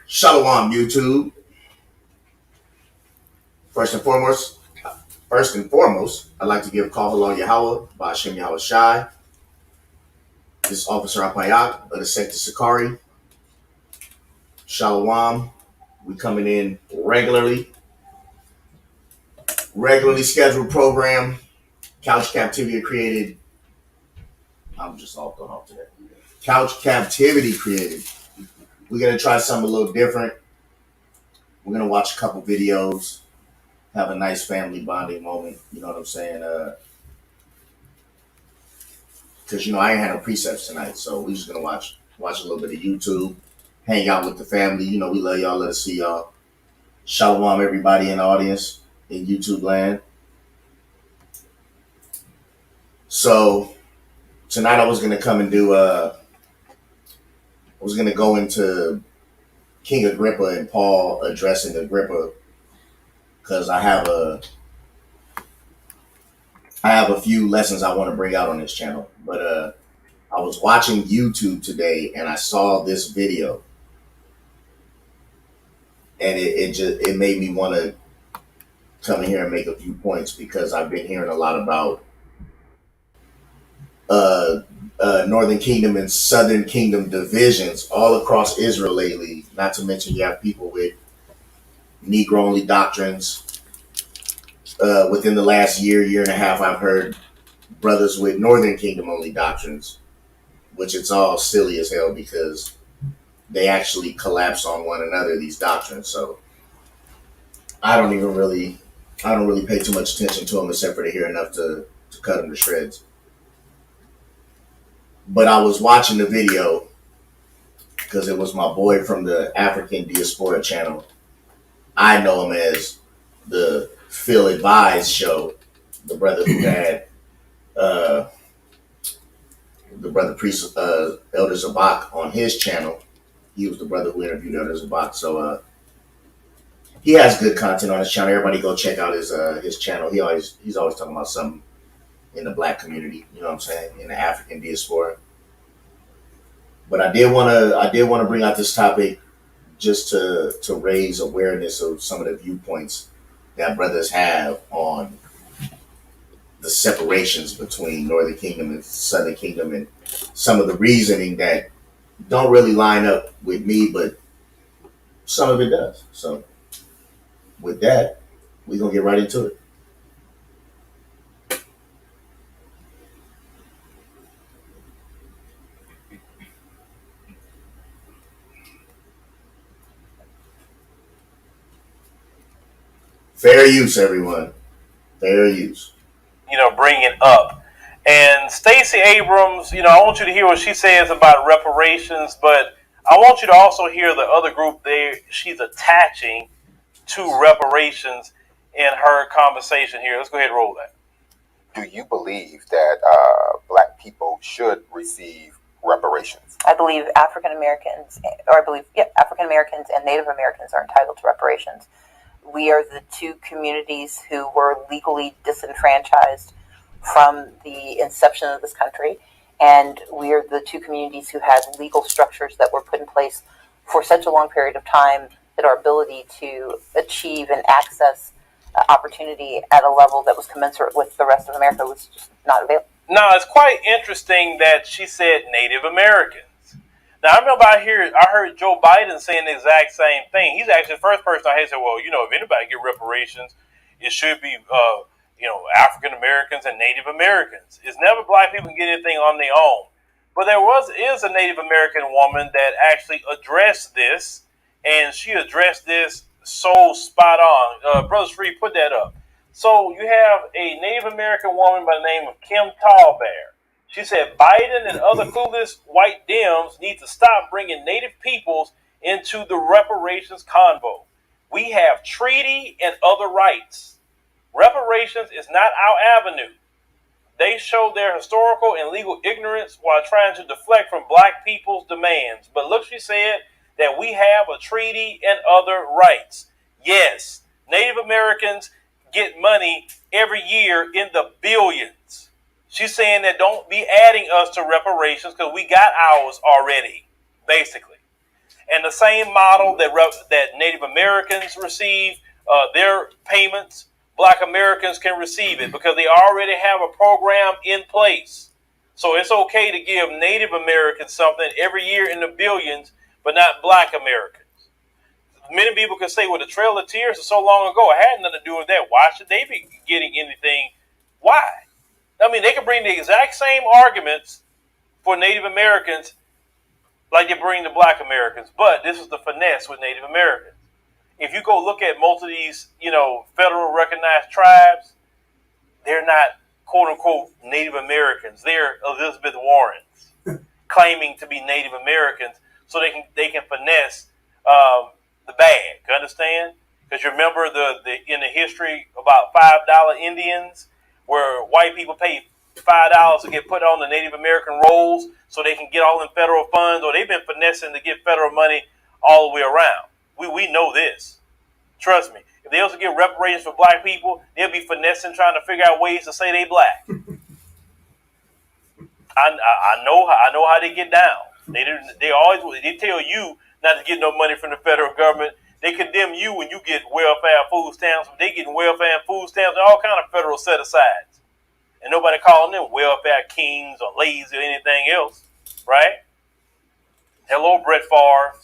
Shalom, YouTube. First and foremost, I'd like to give call along Yahweh by Hashem Yahweh Shai. This is Officer Apayak of the Sector Sakari. Shalom. We coming in regularly scheduled program. Couch Captivity created. I'm just all thrown off today. Couch Captivity created. We're gonna try something a little different. We're gonna watch a couple videos, have a nice family bonding moment. You know what I'm saying? Because I ain't had no precepts tonight, so we're just gonna watch a little bit of YouTube, hang out with the family. We love y'all. Let us see y'all. Shalom, everybody in the audience in YouTube land. So tonight I was gonna come and do. I was gonna go into King Agrippa and Paul addressing Agrippa because I have a few lessons I want to bring out on this channel, but I was watching YouTube today and I saw this video, and it made me want to come in here and make a few points because I've been hearing a lot about Northern Kingdom and Southern Kingdom divisions all across Israel lately. Not to mention you have people with Negro only doctrines. Within the last year and a half, I've heard brothers with Northern Kingdom only doctrines, which it's all silly as hell because they actually collapse on one another, these doctrines. So I don't really pay too much attention to them except for to hear enough to cut them to shreds. But I was watching the video because it was my boy from the African Diaspora channel. I know him as the Phil Advise show, the brother who had the brother priest Elder Zabak on his channel. He was the brother who interviewed Elder Zabak. So he has good content on his channel. Everybody go check out his channel. He's always talking about something in the black community. You know what I'm saying? In the African diaspora. But I did want to bring out this topic just to raise awareness of some of the viewpoints that brothers have on the separations between Northern Kingdom and Southern Kingdom, and some of the reasoning that don't really line up with me, but some of it does. So with that, we're gonna get right into it. Fair use, everyone. Fair use. Bringing up. And Stacey Abrams, I want you to hear what she says about reparations, but I want you to also hear the other group she's attaching to reparations in her conversation here. Let's go ahead and roll that. Do you believe that black people should receive reparations? I believe African Americans and Native Americans are entitled to reparations. We are the two communities who were legally disenfranchised from the inception of this country, and we are the two communities who had legal structures that were put in place for such a long period of time that our ability to achieve and access opportunity at a level that was commensurate with the rest of America was just not available. Now, it's quite interesting that she said Native Americans. Now, I remember I heard Joe Biden saying the exact same thing. He's actually the first person I heard say, well, if anybody get reparations, it should be, African Americans and Native Americans. It's never black people can get anything on their own. But there is a Native American woman that actually addressed this, and she addressed this so spot on. Brother Shree, put that up. So you have a Native American woman by the name of Kim Tallbear. She said Biden and other clueless white Dems need to stop bringing Native peoples into the reparations convo. We have treaty and other rights. Reparations is not our avenue. They show their historical and legal ignorance while trying to deflect from black people's demands. But look, she said that we have a treaty and other rights. Yes, Native Americans get money every year in the billions. She's saying that don't be adding us to reparations because we got ours already, basically. And the same model that Native Americans receive their payments, Black Americans can receive it because they already have a program in place. So it's okay to give Native Americans something every year in the billions, but not Black Americans. Many people can say, well, the Trail of Tears is so long ago, it had nothing to do with that. Why should they be getting anything? Why? I mean, they can bring the exact same arguments for Native Americans like they bring the Black Americans, but this is the finesse with Native Americans. If you go look at most of these, federal recognized tribes, they're not quote unquote Native Americans. They're Elizabeth Warrens claiming to be Native Americans so they can finesse the bag. You understand? Because you remember the in the history about $5 Indians, where white people pay $5 to get put on the Native American rolls so they can get all in federal funds, or they've been finessing to get federal money all the way around. We know this. Trust me. If they also get reparations for black people, they'll be finessing trying to figure out ways to say they black. I know how they get down. They tell you not to get no money from the federal government. They condemn you when you get welfare food stamps. They getting welfare and food stamps and all kind of federal set asides. And nobody calling them welfare kings or lazy or anything else, right? Hello, Brett Favre.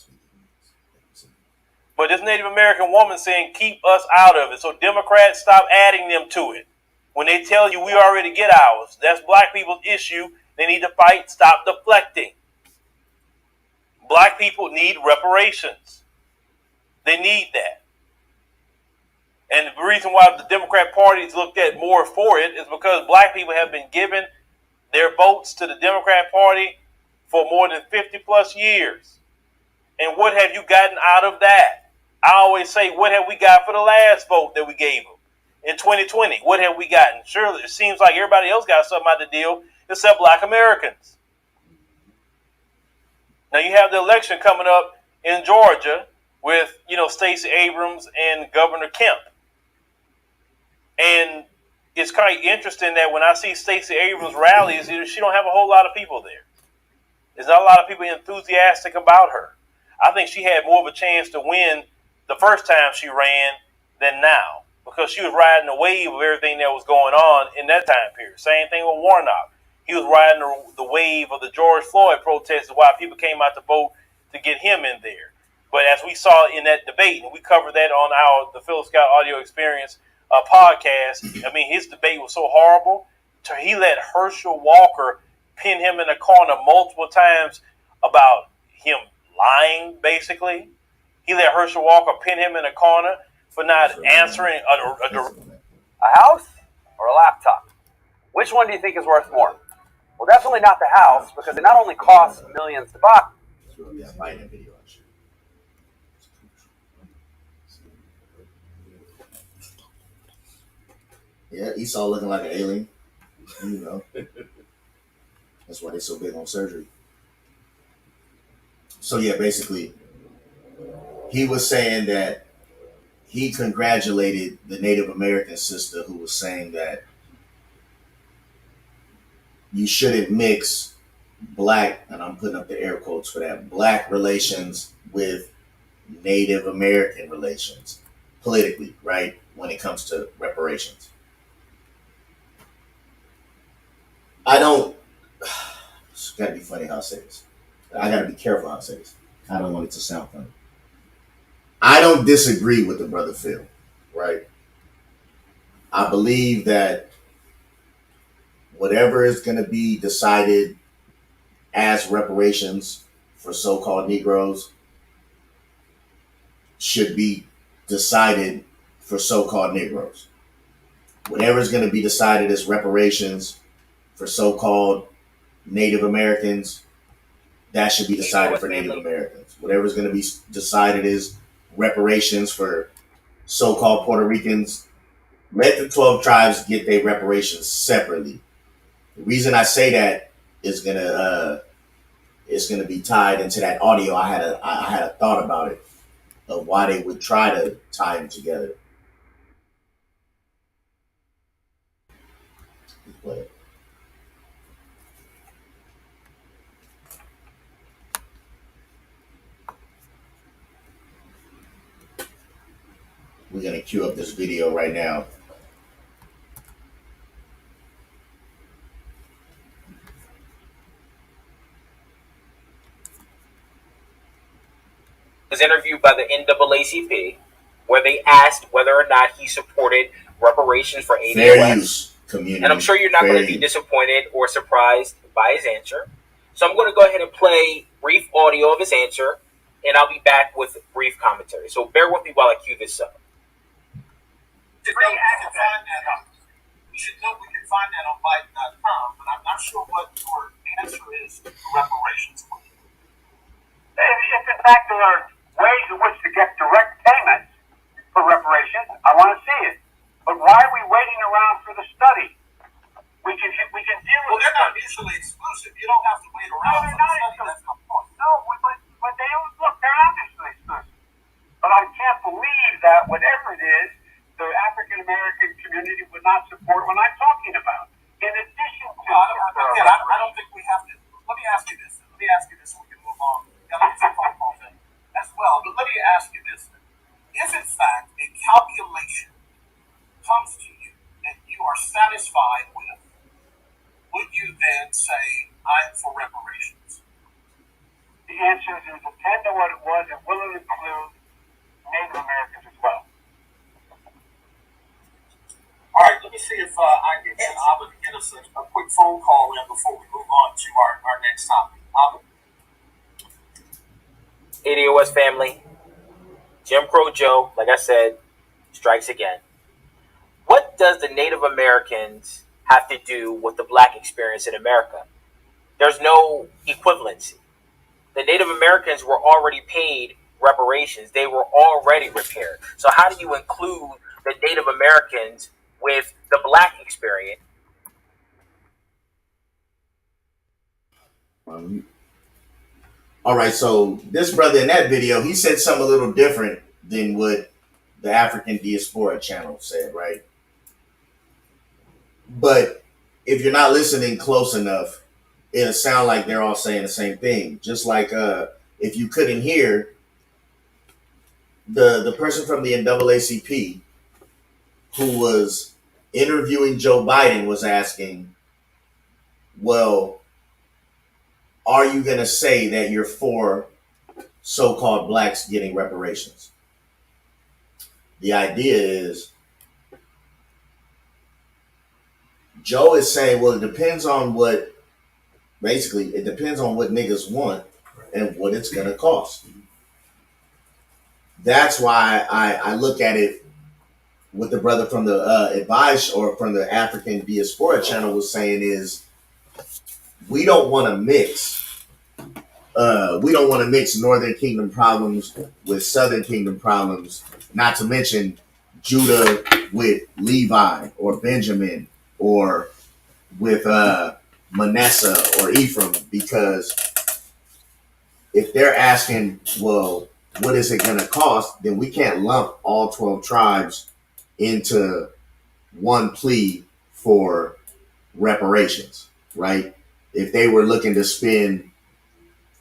But this Native American woman saying, keep us out of it. So Democrats, stop adding them to it. When they tell you we already get ours, that's black people's issue. They need to fight, stop deflecting. Black people need reparations. They need that. And the reason why the Democrat Party is looked at more for it is because black people have been given their votes to the Democrat Party for more than 50 plus years. And what have you gotten out of that? I always say, what have we got for the last vote that we gave them in 2020? What have we gotten? Surely it seems like everybody else got something out of the deal except black Americans. Now you have the election coming up in Georgia with, Stacey Abrams and Governor Kemp. And it's kind of interesting that when I see Stacey Abrams rallies, she don't have a whole lot of people there. There's not a lot of people enthusiastic about her. I think she had more of a chance to win the first time she ran than now, because she was riding the wave of everything that was going on in that time period. Same thing with Warnock. He was riding the wave of the George Floyd protests, why people came out to vote to get him in there. But as we saw in that debate, and we covered that on the Phil Scott Audio Experience podcast, I mean, his debate was so horrible. He let Herschel Walker pin him in a corner multiple times about him lying, basically. He let Herschel Walker pin him in a corner for not answering a house or a laptop. Which one do you think is worth more? Well, definitely not the house, because it not only costs millions to buy. Yeah, Esau looking like an alien. That's why they're so big on surgery. So yeah, basically, he was saying that he congratulated the Native American sister who was saying that you shouldn't mix black, and I'm putting up the air quotes for that, black relations with Native American relations politically, right? When it comes to reparations. It's gotta be funny how I say this. I gotta be careful how I say this. I don't want it to sound funny. I don't disagree with the brother Phil, right? I believe that whatever is going to be decided as reparations for so-called Negroes should be decided for so-called Negroes. Whatever is going to be decided as reparations for so-called Native Americans, that should be decided for Native Americans. Whatever is going to be decided as reparations for so-called Puerto Ricans, let the 12 tribes get their reparations separately. The reason I say that is gonna be tied into that audio. I had a thought about it of why they would try to tie them together. But, We're gonna cue up this video right now. Was interviewed by the NAACP, where they asked whether or not he supported reparations for ADOS. Fair use, community. And I'm sure you're not going to be disappointed or surprised by his answer. So I'm going to go ahead and play brief audio of his answer, and I'll be back with brief commentary. So bear with me while I cue this up. We should know we can find that on Biden.com, but I'm not sure what your answer is to reparations. If in fact there are ways in which to get direct payments for reparations, I want to see it. But why are we waiting around for the study? We can deal with it. Well, they're not mutually exclusive. You don't have to wait around for the study. That's my point. No, but they don't look. They're not mutually exclusive. But I can't believe that whatever it is, the African American community would not support what I'm talking about. In addition to, I don't think we have to. Let me ask you this. So we can move on. As well, but let me ask you this: if in fact a calculation comes to you and you are satisfied with, would you then say, "I'm for reparations"? the answer is depend on what it was, and will it include Native Americans as well? All right, let me see if I can get Abba to get us a quick phone call in before we move on to our next topic. Abba? ADOS family, Jim Crow Joe, like I said, strikes again. What does the Native Americans have to do with the black experience in America? There's no equivalency. The Native Americans were already paid reparations. They were already repaired. So how do you include the Native Americans with the black experience? All right, so this brother in that video, he said something a little different than what the African Diaspora channel said, right? But if you're not listening close enough, it'll sound like they're all saying the same thing. Just like if you couldn't hear, the person from the NAACP who was interviewing Joe Biden was asking, well, are you going to say that you're for so-called blacks getting reparations? The idea is, Joe is saying, well, it depends on what niggas want and what it's going to cost. That's why I look at it, what the brother from the advice or from the African Diaspora channel was saying is, we don't want to mix Northern Kingdom problems with Southern Kingdom problems, not to mention Judah with Levi or Benjamin or with Manasseh or Ephraim, because if they're asking, well, what is it going to cost, then we can't lump all 12 tribes into one plea for reparations, right? If they were looking to spend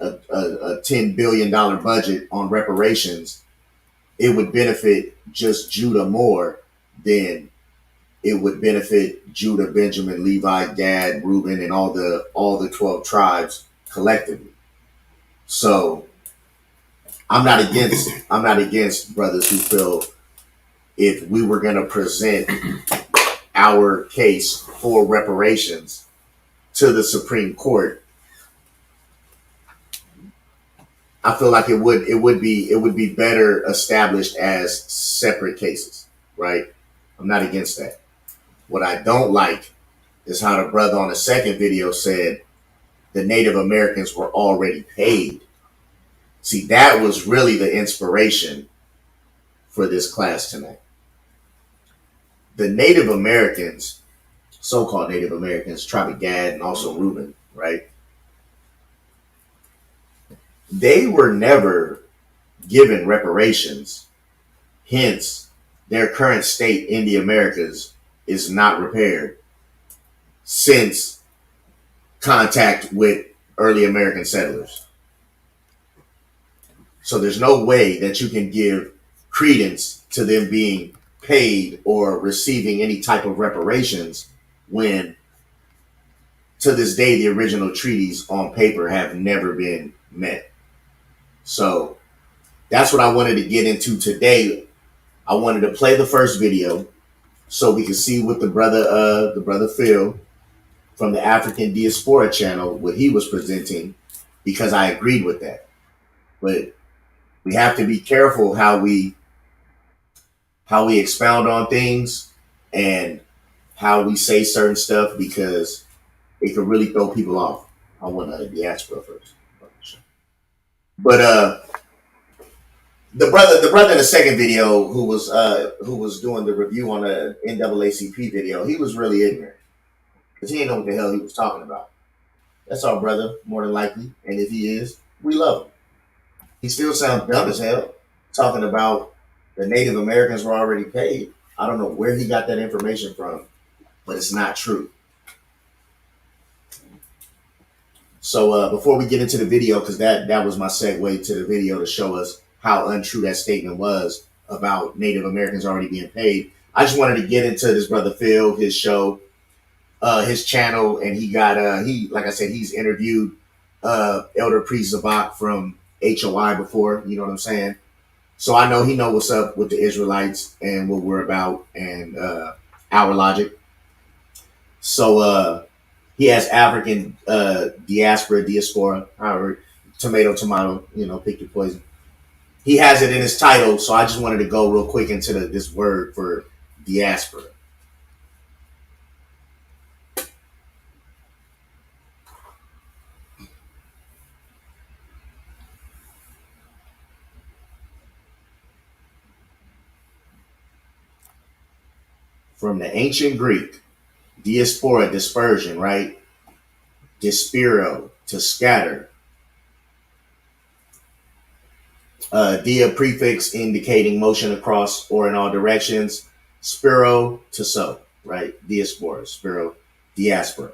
a $10 billion budget on reparations, it would benefit just Judah more than it would benefit Judah, Benjamin, Levi, Gad, Reuben, and all the 12 tribes collectively. So I'm not against brothers who feel if we were going to present our case for reparations to the Supreme Court, I feel like it would be better established as separate cases, right? I'm not against that. What I don't like is how the brother on the second video said the Native Americans were already paid. See, that was really the inspiration for this class tonight. The Native Americans, so-called Native Americans, tribe of Gad and also Reuben, right? They were never given reparations. Hence, their current state in the Americas is not repaired since contact with early American settlers. So there's no way that you can give credence to them being paid or receiving any type of reparations when to this day the original treaties on paper have never been met. So that's what I wanted to get into today. I wanted to play the first video so we could see what the brother Phil from the African Diaspora channel, what he was presenting, because I agreed with that. But we have to be careful how we expound on things and how we say certain stuff, because it could really throw people off. I want to diaspora first. But the brother in the second video who was doing the review on the NAACP video, he was really ignorant because he didn't know what the hell he was talking about. That's our brother, more than likely, and if he is, we love him. He still sounds dumb as hell, talking about the Native Americans were already paid. I don't know where he got that information from, but it's not true. So before we get into the video, because that was my segue to the video to show us how untrue that statement was about Native Americans already being paid, I just wanted to get into this brother Phil, his show, his channel, and he got like I said, he's interviewed Elder Priest Zabak from HOI before, you know what I'm saying? So I know he know what's up with the Israelites and what we're about and our logic. So he has African diaspora, however, tomato, pick your poison. He has it in his title, so I just wanted to go real quick into this word for diaspora. From the ancient Greek, diaspora, dispersion, right? Dispiro, to scatter. Dia prefix indicating motion across or in all directions. Spiro, to sow, right? Diaspora, spiro, diaspora.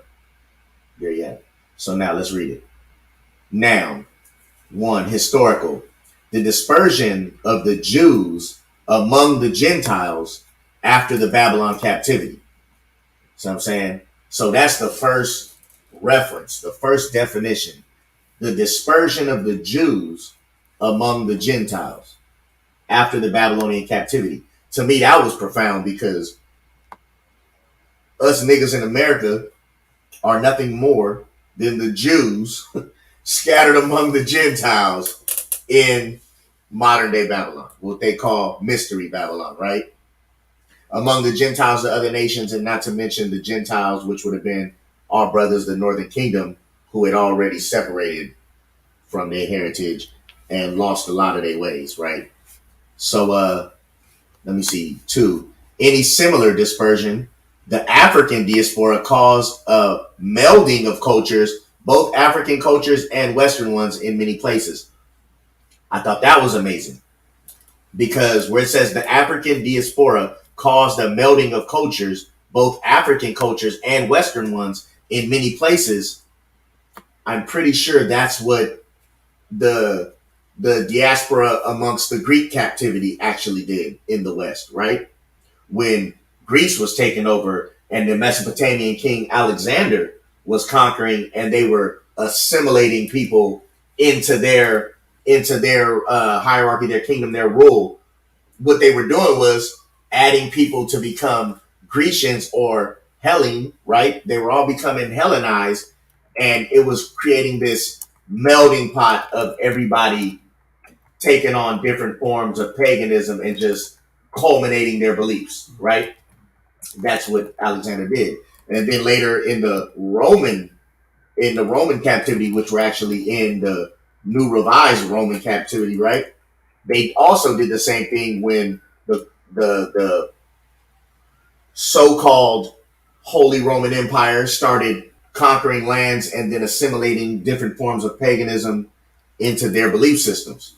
There you have it. So now let's read it. Noun. 1. Historical. The dispersion of the Jews among the Gentiles after the Babylon captivity. So I'm saying, so that's the first reference, the first definition. The dispersion of the Jews among the Gentiles after the Babylonian captivity. To me, that was profound, because us niggas in America are nothing more than the Jews scattered among the Gentiles in modern day Babylon, what they call mystery Babylon, right? Among the Gentiles of other nations, and not to mention the Gentiles, which would have been our brothers, the Northern Kingdom, who had already separated from their heritage and lost a lot of their ways, right? So let me see. 2. Any similar dispersion, the African diaspora caused a melding of cultures, both African cultures and Western ones, in many places. I thought that was amazing, because where it says the African diaspora caused a melding of cultures, both African cultures and Western ones, in many places, I'm pretty sure that's what the diaspora amongst the Greek captivity actually did in the West, right? When Greece was taken over and the Mesopotamian king Alexander was conquering, and they were assimilating people into their hierarchy, their kingdom, their rule. What they were doing was adding people to become Grecians or Hellene, right? They were all becoming Hellenized, and it was creating this melding pot of everybody taking on different forms of paganism and just culminating their beliefs, right? That's what Alexander did. And then later in the Roman captivity, which were actually in the new revised Roman captivity, right? They also did the same thing when the so-called Holy Roman Empire started conquering lands and then assimilating different forms of paganism into their belief systems.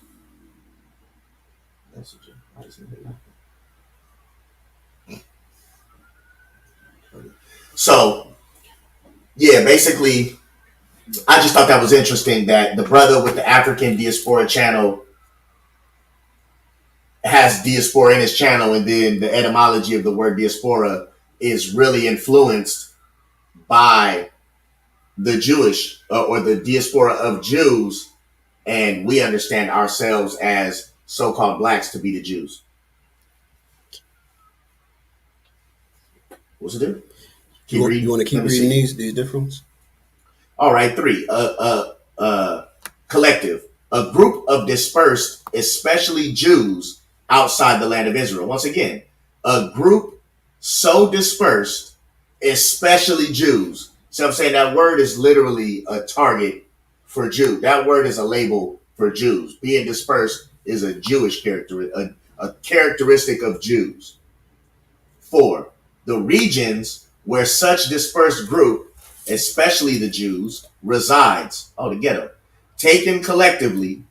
So, yeah, basically, I just thought that was interesting that the brother with the African Diaspora channel has diaspora in his channel, and then the etymology of the word diaspora is really influenced by the Jewish or the diaspora of Jews, and we understand ourselves as so-called blacks to be the Jews. What's it do? You want to keep reading these differences? All right, 3. Collective, a group of dispersed, especially Jews, outside the land of Israel. Once again, a group so dispersed, especially Jews. So I'm saying that word is literally a target for Jew. That word is a label for Jews. Being dispersed is a Jewish character, a characteristic of Jews. 4. The regions where such dispersed group, especially the Jews, resides. Oh, the ghetto. Taken collectively,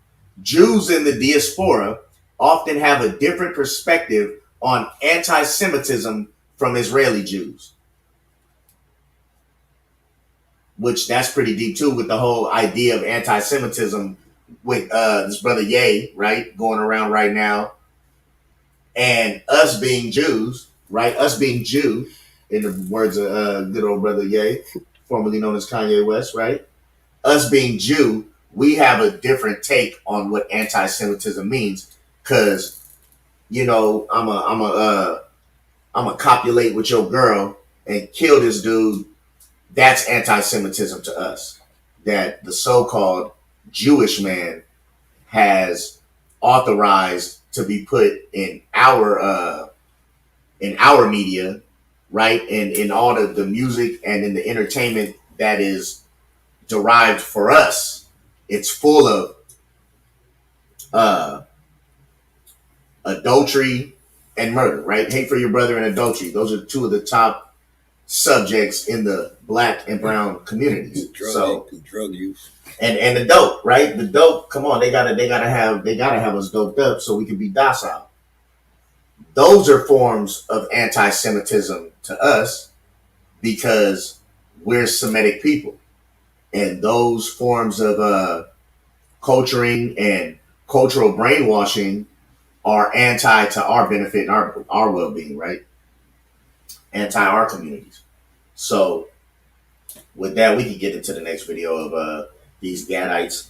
Jews in the diaspora often have a different perspective on anti-Semitism from Israeli Jews. Which that's pretty deep too, with the whole idea of anti-Semitism with this brother Ye, right, going around right now. And us being Jews, right? Us being Jew, in the words of good old brother Ye, formerly known as Kanye West, right? Us being Jew, we have a different take on what anti-Semitism means, because I'm a copulate with your girl and kill this dude. That's anti-Semitism to us. That the so-called Jewish man has authorized to be put in our media, right? And in all the music and in the entertainment that is derived for us. It's full of adultery and murder, right? Hate for your brother and adultery. Those are 2 of the top subjects in the black and brown communities. Drug use. And the dope, right? The dope, come on, they gotta have us doped up so we can be docile. Those are forms of anti-Semitism to us because we're Semitic people. And those forms of culturing and cultural brainwashing are anti to our benefit and our well-being, right? Anti our communities. So with that, we can get into the next video of these Gadites.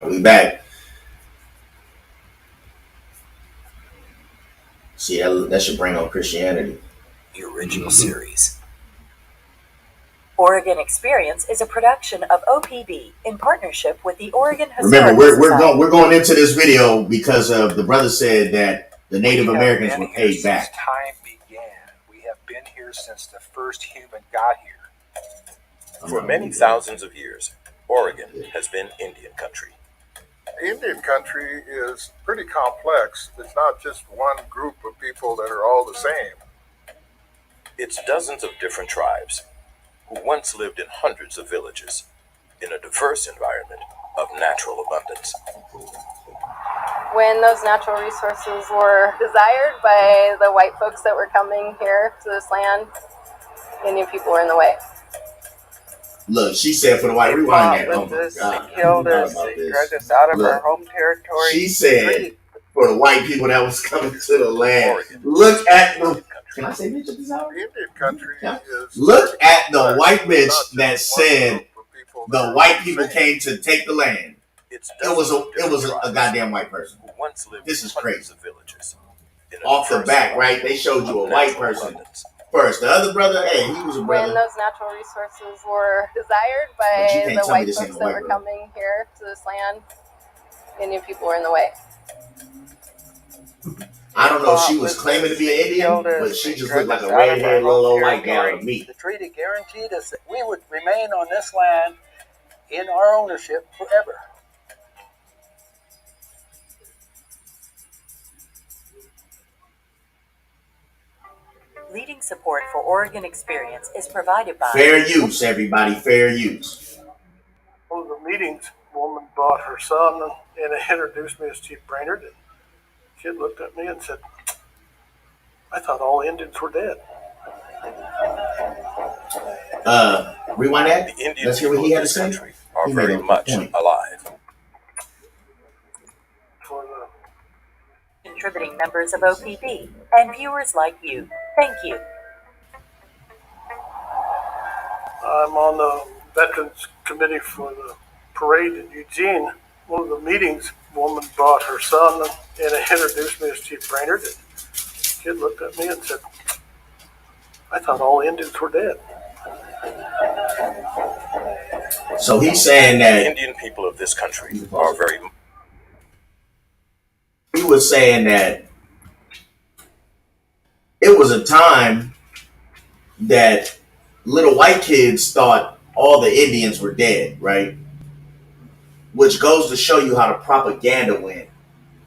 We back. See, that should bring on Christianity. The original series. Oregon Experience is a production of OPB in partnership with the Oregon Historical Remember, Society. we're going into this video because of the brother said that the Native Americans were paid back. Time began, we have been been here since the first human got here. For many thousands of years, Oregon has been Indian country. Indian country is pretty complex. It's not just one group of people that are all the same. It's dozens of different tribes who once lived in hundreds of villages in a diverse environment of natural abundance. When those natural resources were desired by the white folks that were coming here to this land, Indian people were in the way. Look, she said for the white rewind that. Oh my God. They killed us, they dragged us out of our home territory. She said for the white people that was coming to the land. Look at the. Can I say bitch at this hour? Indian country is. Look at the white bitch that said the white people came to take the land. It was a goddamn white person. This is crazy. Off the back, right? They showed you a white person first. The other brother, hey, he was a brother. When those natural resources were desired by the white folks that were coming here to this land, Indian people were in the way. I don't know if she was claiming to be an Indian, but she just looked like a red-haired little old white gal to me. The treaty guaranteed us that we would remain on this land in our ownership forever. Leading support for Oregon Experience is provided by Fair use, everybody, fair use. One of the meetings, a woman brought her son and introduced me as Chief Brainerd. And she looked at me and said, I thought all Indians were dead. Rewind that. The Indian Let's hear what he had to this say. country are very much alive. contributing members of OPB and viewers like you. Thank you. I'm on the Veterans Committee for the parade in Eugene. One of the meetings, a woman brought her son and introduced me as Chief Brainerd. And the kid looked at me and said, I thought all Indians were dead. So he's saying that the Indian people of this country are very... He was saying that it was a time that little white kids thought all the Indians were dead, right? Which goes to show you how the propaganda went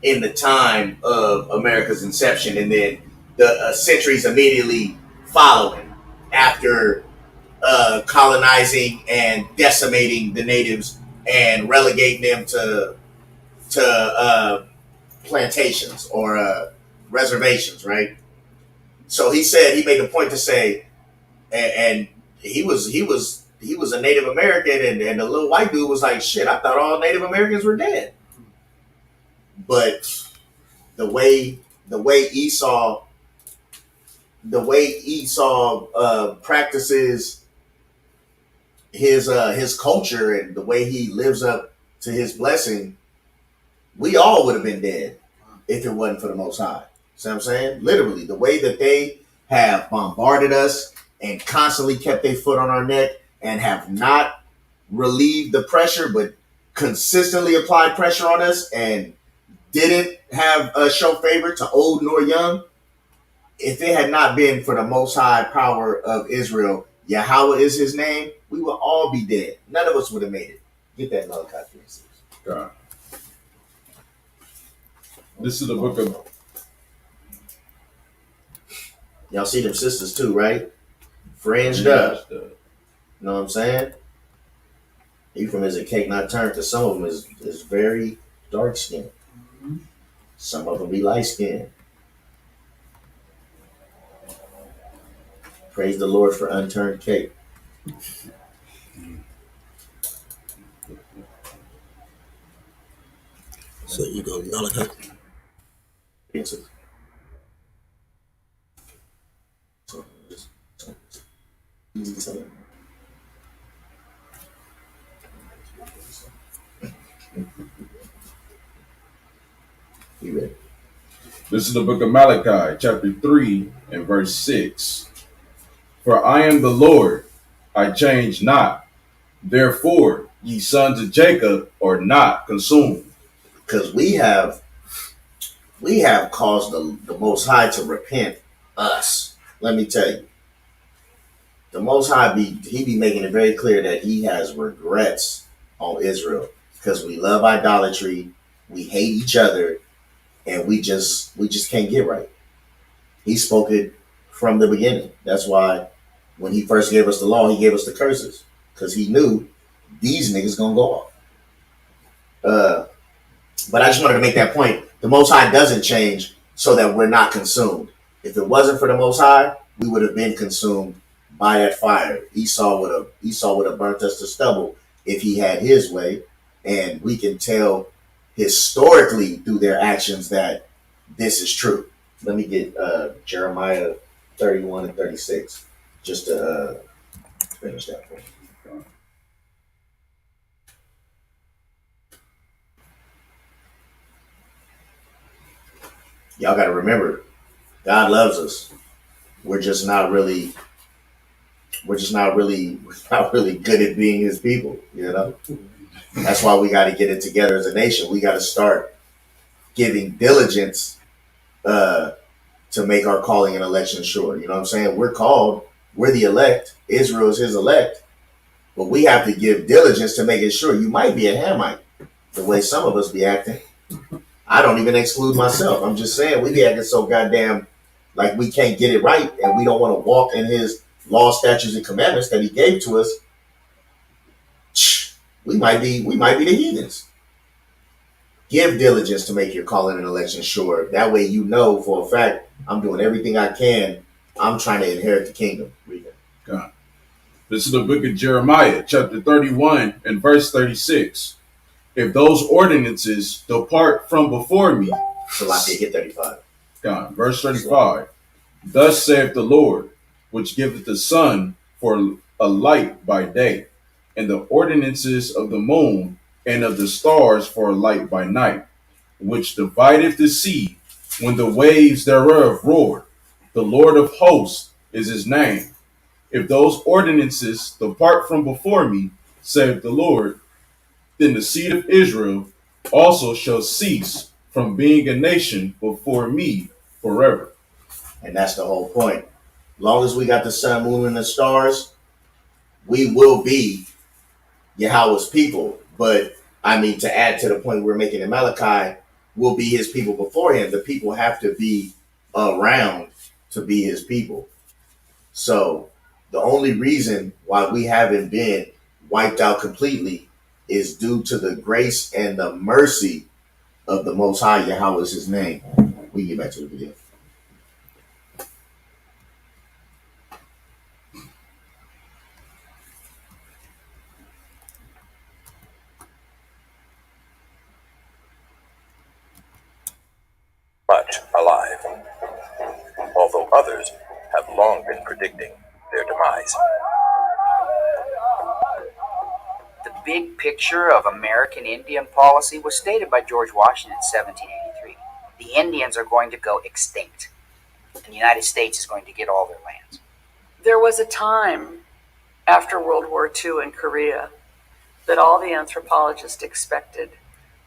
in the time of America's inception, and then the centuries immediately following after colonizing and decimating the natives and relegating them to plantations or reservations, right? So he said, he made the point to say, and he was a Native American, and the little white dude was like, shit, I thought all Native Americans were dead. But the way Esau practices his culture and the way he lives up to his blessing, we all would have been dead if it wasn't for the Most High. See what I'm saying? Literally, the way that they have bombarded us and constantly kept their foot on our neck and have not relieved the pressure, but consistently applied pressure on us and didn't have show favor to old nor young. If it had not been for the Most High power of Israel, Yahweh is his name, we would all be dead. None of us would have made it. Get that Malachi 3:6. God. This is the book of... Y'all see them sisters too, right? Fringed up. You know what I'm saying? Ephraim is a cake not turned, because some of them is very dark skinned. Mm-hmm. Some of them be light skinned. Praise the Lord for unturned cake. So you go Malachi? Yes. You ready? This is the book of Malachi, chapter 3 and verse 6. For I am the Lord, I change not. Therefore, ye sons of Jacob are not consumed. Because we have caused the Most High to repent us. Let me tell you. The Most High he be making it very clear that he has regrets on Israel because we love idolatry, we hate each other, and we just can't get right. He spoke it from the beginning. That's why when he first gave us the law, he gave us the curses because he knew these niggas gonna go off. But I just wanted to make that point. The Most High doesn't change so that we're not consumed. If it wasn't for the Most High, we would have been consumed by that fire. Esau would have burnt us to stubble if he had his way. And we can tell historically through their actions that this is true. Let me get Jeremiah 31 and 36 just to finish that point. Y'all got to remember, God loves us. We're not really good at being his people, you know? That's why we got to get it together as a nation. We got to start giving diligence to make our calling and election sure. You know what I'm saying? We're called, we're the elect. Israel is his elect, but we have to give diligence to make it sure. You might be a Hamite, the way some of us be acting. I don't even exclude myself. I'm just saying we be acting so goddamn like we can't get it right, and we don't want to walk in his law, statutes, and commandments that he gave to us. We might be the heathens. Give diligence to make your calling and election sure. That way you know for a fact I'm doing everything I can. I'm trying to inherit the kingdom. Read it. God. This is the book of Jeremiah, chapter 31 and verse 36. If those ordinances depart from before me. So I can get 35. God. Verse 35. Thus saith the Lord, which giveth the sun for a light by day, and the ordinances of the moon and of the stars for a light by night, which divideth the sea when the waves thereof roar. The Lord of hosts is his name. If those ordinances depart from before me, saith the Lord, then the seed of Israel also shall cease from being a nation before me forever. And that's the whole point. Long as we got the sun, moon, and the stars, we will be Yahweh's people. But I mean, to add to the point we're making in Malachi, we'll be his people before him. The people have to be around to be his people. So the only reason why we haven't been wiped out completely is due to the grace and the mercy of the Most High. Yahweh is his name. We can get back to the video. Much alive, although others have long been predicting their demise. The big picture of American Indian policy was stated by George Washington in 1783. The Indians are going to go extinct, and the United States is going to get all their lands. There was a time after World War II in Korea that all the anthropologists expected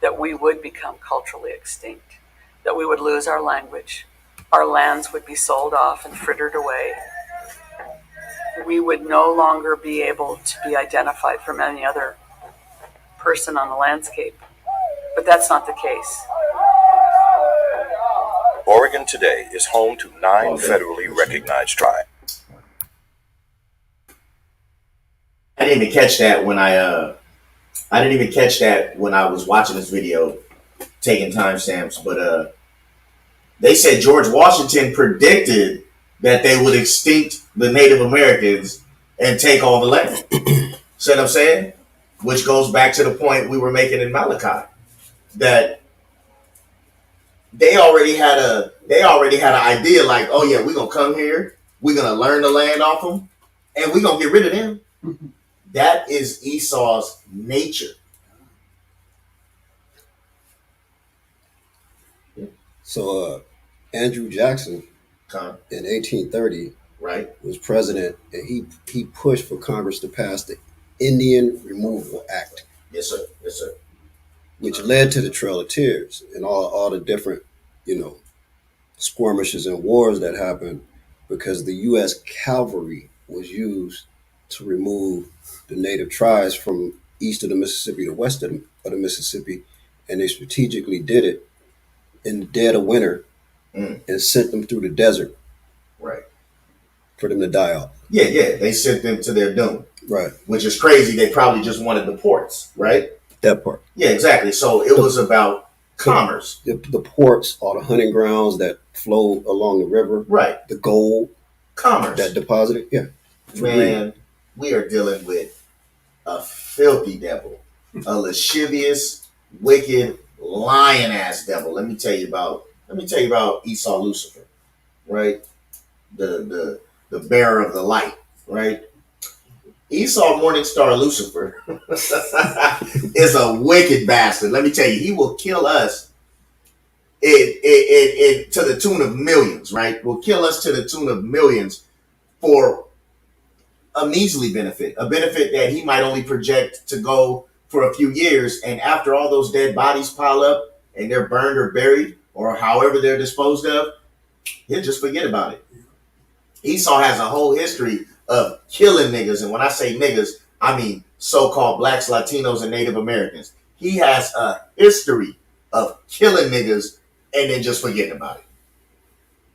that we would become culturally extinct, that we would lose our language, our lands would be sold off and frittered away. We would no longer be able to be identified from any other person on the landscape. But that's not the case. Oregon today is home to 9 federally recognized tribes. I didn't even catch that when I was watching this video, taking timestamps. But they said George Washington predicted that they would extinct the Native Americans and take all the land. See what I'm saying? Which goes back to the point we were making in Malachi, that they already had an idea like, oh yeah, we're gonna come here, we're gonna learn the land off them, and we're gonna get rid of them. That is Esau's nature. So Andrew Jackson in 1830 was president, and he pushed for Congress to pass the Indian Removal Act. Yes, sir. Yes, sir. Which led to the Trail of Tears and all the different, skirmishes and wars that happened because the U.S. cavalry was used to remove the native tribes from east of the Mississippi to west of the Mississippi, and they strategically did it in the dead of winter and sent them through the desert. Right. For them to die out. Yeah. They sent them to their doom. Right. Which is crazy. They probably just wanted the ports, right? That part. Yeah, exactly. So it was about commerce. The ports, all the hunting grounds that flow along the river. Right. The gold. Commerce. That deposited. Yeah. Man, we are dealing with a filthy devil. A lascivious, wicked, lion ass devil. Let me tell you about Esau Lucifer, right? The bearer of the light, right? Esau Morningstar Lucifer is a wicked bastard. Let me tell you, he will kill us to the tune of millions, right? Will kill us to the tune of millions for a measly benefit, a benefit that he might only project to go for a few years. And after all those dead bodies pile up and they're burned or buried or however they're disposed of, he'll just forget about it. Esau has a whole history of killing niggas. And when I say niggas, I mean so-called blacks, Latinos, and Native Americans. He has a history of killing niggas and then just forgetting about it.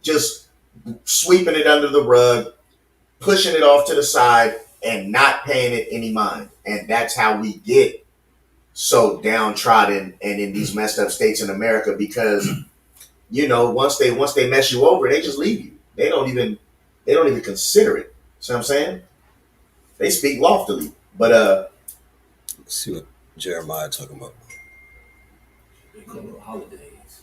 Just sweeping it under the rug, pushing it off to the side, and not paying it any mind. And that's how we get so downtrodden and in these messed up states in America because, you know, once they mess you over, they just leave you. They don't even consider it. See what I'm saying? They speak loftily. But let's see what Jeremiah talking about. Holidays.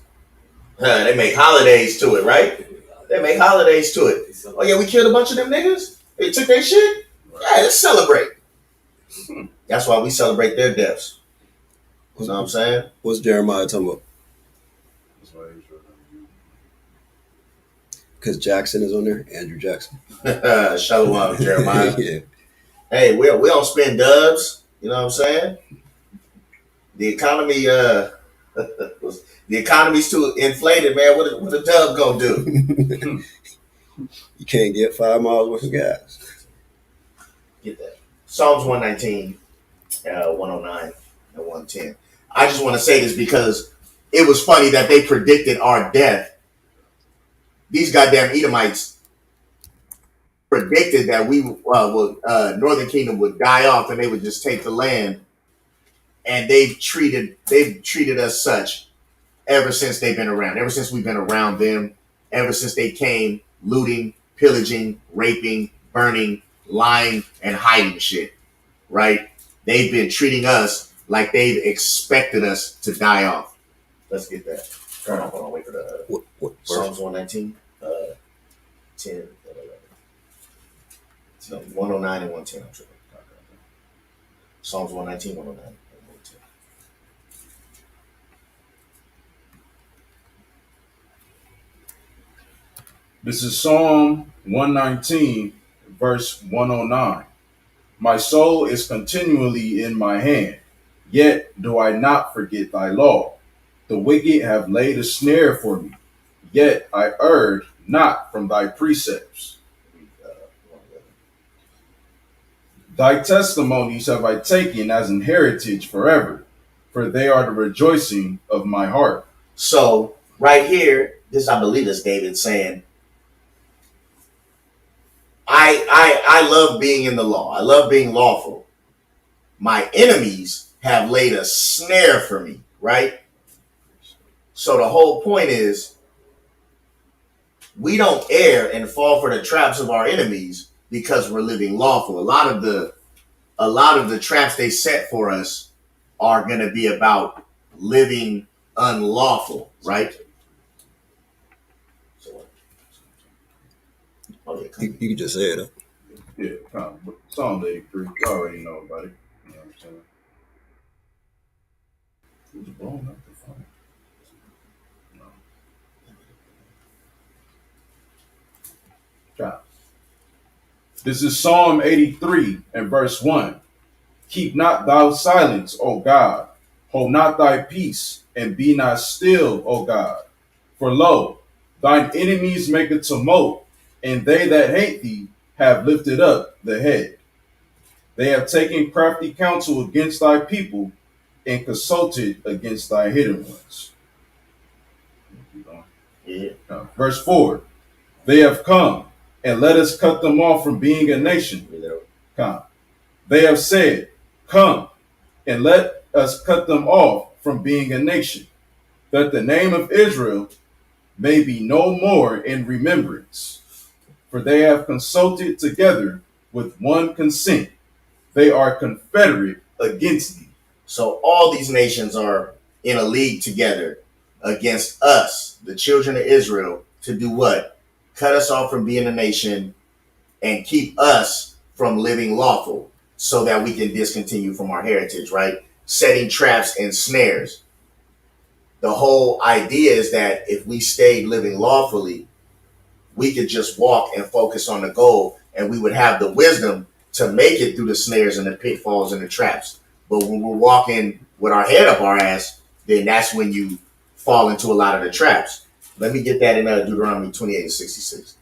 They make holidays to it, right? They make holidays to it. Oh yeah, we killed a bunch of them niggas. They took their shit. Yeah, let's celebrate. That's why we celebrate their deaths. You know what I'm saying? What's Jeremiah talking about? Because Jackson is on there, Andrew Jackson. Shalom, Jeremiah. Yeah. Hey, we don't spend dubs. You know what I'm saying? The economy, the economy's too inflated, man. What a dub gonna do? You can't get 5 miles worth of gas. Get that. Psalms 119, 109, and 110. I just want to say this because it was funny that they predicted our death. These goddamn Edomites predicted that we Northern Kingdom would die off and they would just take the land. And they've treated us such ever since they've been around. Ever since we've been around them. Ever since they came looting, pillaging, raping, burning, lying, and hiding shit. Right? They've been treating us like they've expected us to die off. Let's get that. Hold on, wait for the what Psalms 119, 10, 11. No, 109 and 110. I'm tripping. Psalms 119, 109, and 110. This is Psalm 119, verse 109. My soul is continually in my hand, yet do I not forget thy law. The wicked have laid a snare for me, yet I erred not from thy precepts. Thy testimonies have I taken as an heritage forever, for they are the rejoicing of my heart. So right here, this I believe is David saying, I love being in the law. I love being lawful. My enemies have laid a snare for me, right? So the whole point is we don't err and fall for the traps of our enemies because we're living lawful. A lot of the traps they set for us are going to be about living unlawful, right? You can just say it. Huh? Yeah, Psalm 83. You already know about it. You know what I'm saying? Who's blowing up the phone? No. Try. This is Psalm 83 and verse 1. Keep not thou silence, O God. Hold not thy peace, and be not still, O God. For lo, thine enemies make a tumult, and they that hate thee have lifted up the head. They have taken crafty counsel against thy people and consulted against thy hidden ones. Yeah. Verse 4. They have come and let us cut them off from being a nation. Come. They have said, come and let us cut them off from being a nation, that the name of Israel may be no more in remembrance. For they have consulted together with one consent. They are confederate against thee. So all these nations are in a league together against us, the children of Israel, to do what? Cut us off from being a nation and keep us from living lawful so that we can discontinue from our heritage, right? Setting traps and snares. The whole idea is that if we stayed living lawfully, we could just walk and focus on the goal, and we would have the wisdom to make it through the snares and the pitfalls and the traps. But when we're walking with our head up our ass, then that's when you fall into a lot of the traps. Let me get that in Deuteronomy 28:66.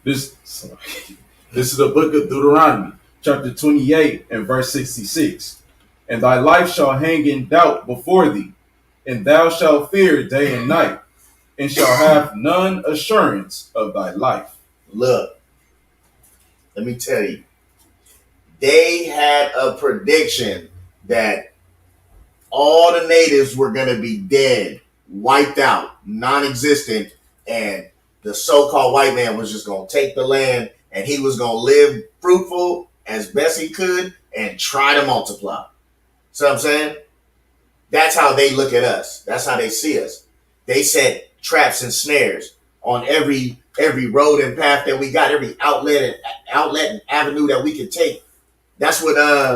This is the book of Deuteronomy, chapter 28 and verse 66. And thy life shall hang in doubt before thee, and thou shalt fear day and night, and shall have none assurance of thy life. Look, let me tell you, they had a prediction that all the natives were going to be dead, wiped out, non-existent, and the so-called white man was just going to take the land and he was going to live fruitful as best he could and try to multiply. See what I'm saying? That's how they look at us. That's how they see us. They set traps and snares on every road and path that we got, every outlet and avenue that we can take. That's what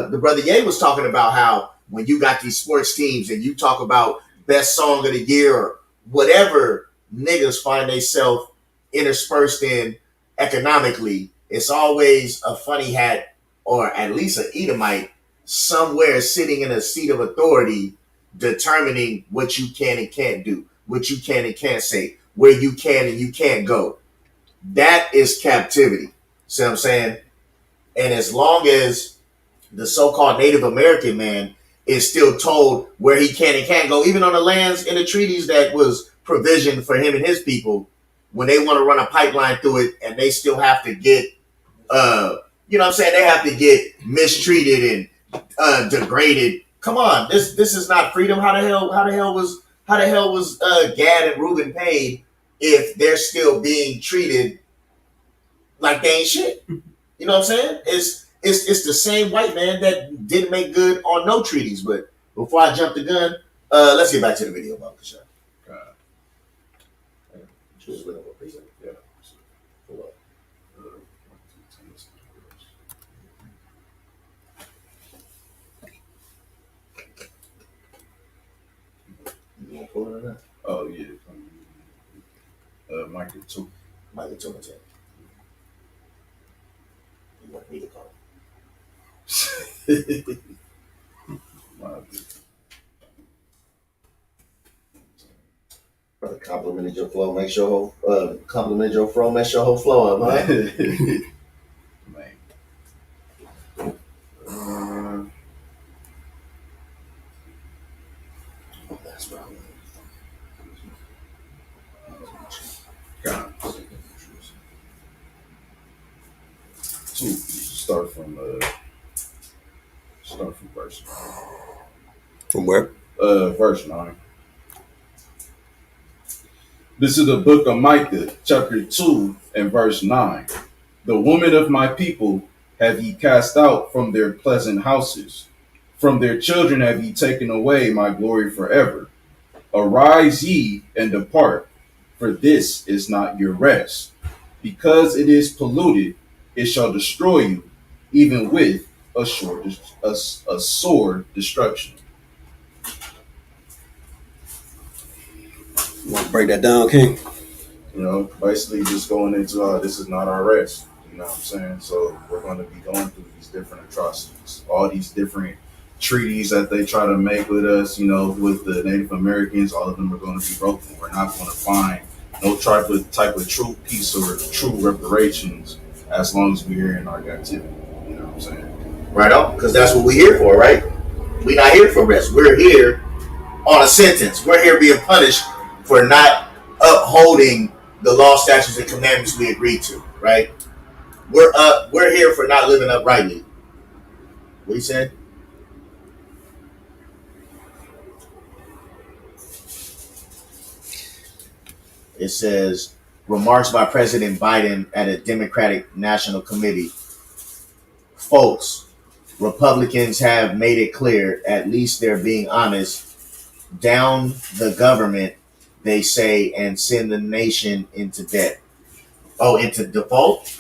the brother Ye was talking about, how when you got these sports teams and you talk about best song of the year or whatever niggas find themselves interspersed in economically, it's always a funny hat or at least an Edomite somewhere sitting in a seat of authority determining what you can and can't do, what you can and can't say, where you can and you can't go. That is captivity. See what I'm saying? And as long as the so-called Native American man is still told where he can and can't go, even on the lands in the treaties that was provisioned for him and his people, when they want to run a pipeline through it and they still have to get, you know what I'm saying? They have to get mistreated and degraded. Come on, this is not freedom. How the hell was Gad and Reuben paid if they're still being treated like they ain't shit? You know what I'm saying? It's the same white man that didn't make good on no treaties. But before I jump the gun, let's get back to the video about Kashan. You want to pull it or not? Oh, yeah. Michael 2. Michael 2 and 10. You want me to call? Brother, complimented your flow, makes your whole complimented your flow, makes your whole flow up, huh? That's right. Two. Start from verse 9. From where? Verse 9. This is the book of Micah, chapter 2, and verse 9. The women of my people have ye cast out from their pleasant houses. From their children have ye taken away my glory forever. Arise ye and depart, for this is not your rest. Because it is polluted, it shall destroy you, even with a sword destruction. You want to break that down, King? You know, basically just going into this is not our rest. You know what I'm saying? So we're going to be going through these different atrocities, all these different treaties that they try to make with us. You know, with the Native Americans, all of them are going to be broken. We're not going to find no type of true peace or true reparations as long as we're here in our captivity. You know what I'm saying? Right on, because that's what we're here for, right? We're not here for rest. We're here on a sentence. We're here being punished for not upholding the law, statutes, and commandments we agreed to, right? We're here for not living uprightly. What you said? It says remarks by President Biden at a Democratic National Committee. Folks, Republicans have made it clear, at least they're being honest, down the government, they say, and send the nation into debt. Oh, into default?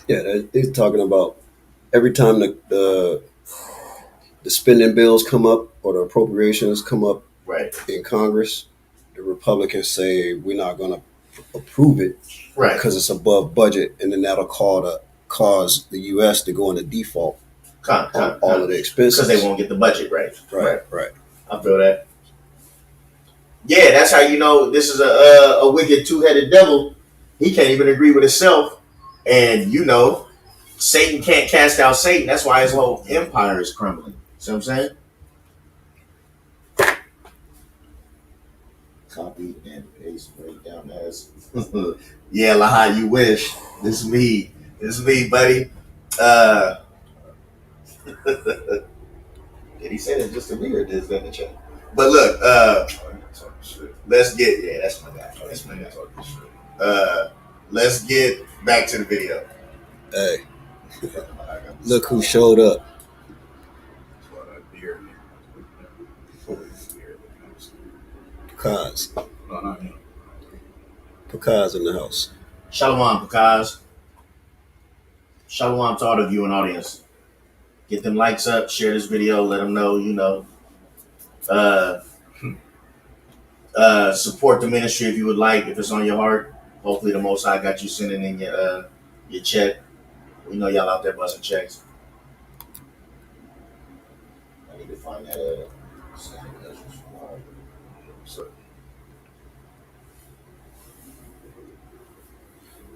Yeah, they're talking about every time the spending bills come up or the appropriations come up right in Congress, the Republicans say we're not going to approve it right because it's above budget, and then that'll cause the U.S. to go into default on all of the expenses because they won't get the budget right. Right. I feel that. Yeah, that's how you know this is a wicked two-headed devil. He can't even agree with himself, and you know, Satan can't cast out Satan. That's why his whole empire is crumbling. See what I'm saying? Copy and paste break down as. Yeah, Laha, you wish. This is me. This is me, buddy. Did he say that just to me or did that in the chat? But look, let's get that's my guy. That's my guy. Let's get back to the video. Hey, look who showed up. Pecaz. Pecaz in the house. Shalom, Pecaz. Shalom to all of you in audience. Get them likes up, share this video, let them know, you know. Support the ministry if you would like, if it's on your heart. Hopefully the Most High got you sending in your check. We know y'all out there busting checks. I need to find that.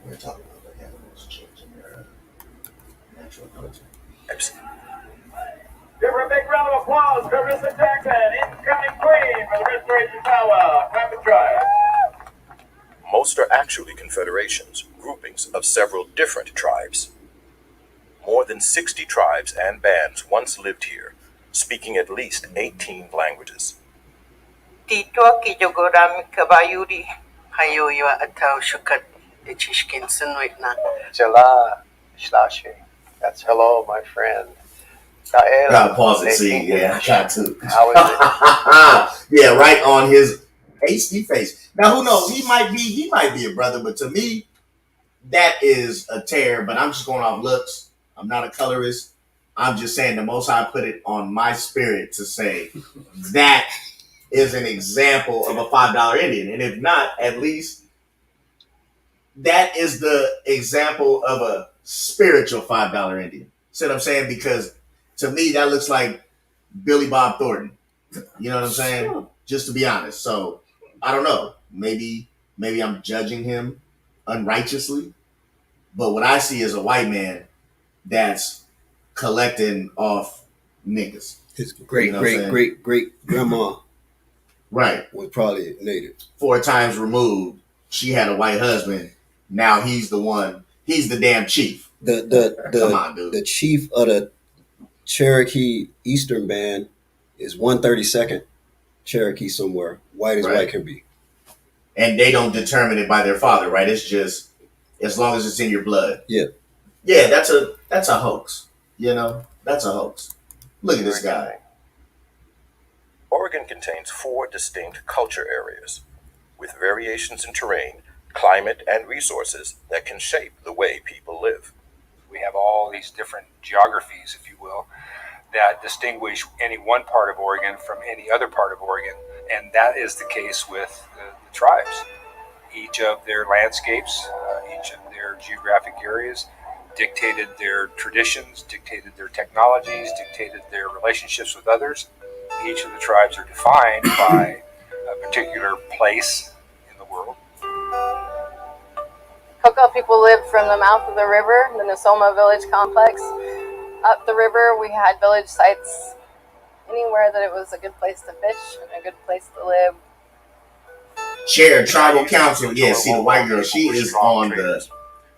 We're talking about the animals changing their natural habitat. Give her a big round of applause, Carissa Jackson, incoming queen for the Restoration Power. Rapid trial. Most are actually confederations, groupings of several different tribes. More than 60 tribes and bands once lived here, speaking at least 18 languages. Jala Shlashi. That's hello, my friend. Gotta pause and see. Yeah, I got to. How is it? Yeah, right on his hasty face. Now, who knows? He might be a brother, but to me, that is a tear. But I'm just going off looks. I'm not a colorist. I'm just saying the Most High put it on my spirit to say that is an example of a $5 Indian, and if not, at least that is the example of a spiritual $5 Indian. See what I'm saying? Because to me, that looks like Billy Bob Thornton. You know what I'm saying? Just to be honest. So I don't know. Maybe I'm judging him unrighteously. But what I see is a white man that's collecting off niggas. His great grandma, right, was probably native. 4 times removed. She had a white husband. Now he's the one. He's the damn chief. Come on, dude. The chief of the Cherokee Eastern Band is 132nd Cherokee somewhere. White as white can be. And they don't determine it by their father, right? It's just as long as it's in your blood. Yeah. Yeah, that's a hoax. You know? That's a hoax. Look at this guy. Oregon contains 4 distinct culture areas, with variations in terrain, climate, and resources that can shape the way people live. We have all these different geographies, if you will, that distinguish any one part of Oregon from any other part of Oregon. And that is the case with the tribes. Each of their landscapes, each of their geographic areas dictated their traditions, dictated their technologies, dictated their relationships with others. Each of the tribes are defined by a particular place in the world. Cocoa people lived from the mouth of the river, the Nosoma Village Complex. Up the river, we had village sites anywhere that it was a good place to fish and a good place to live. Chair, tribal council. Yeah, see the white girl. She is on the.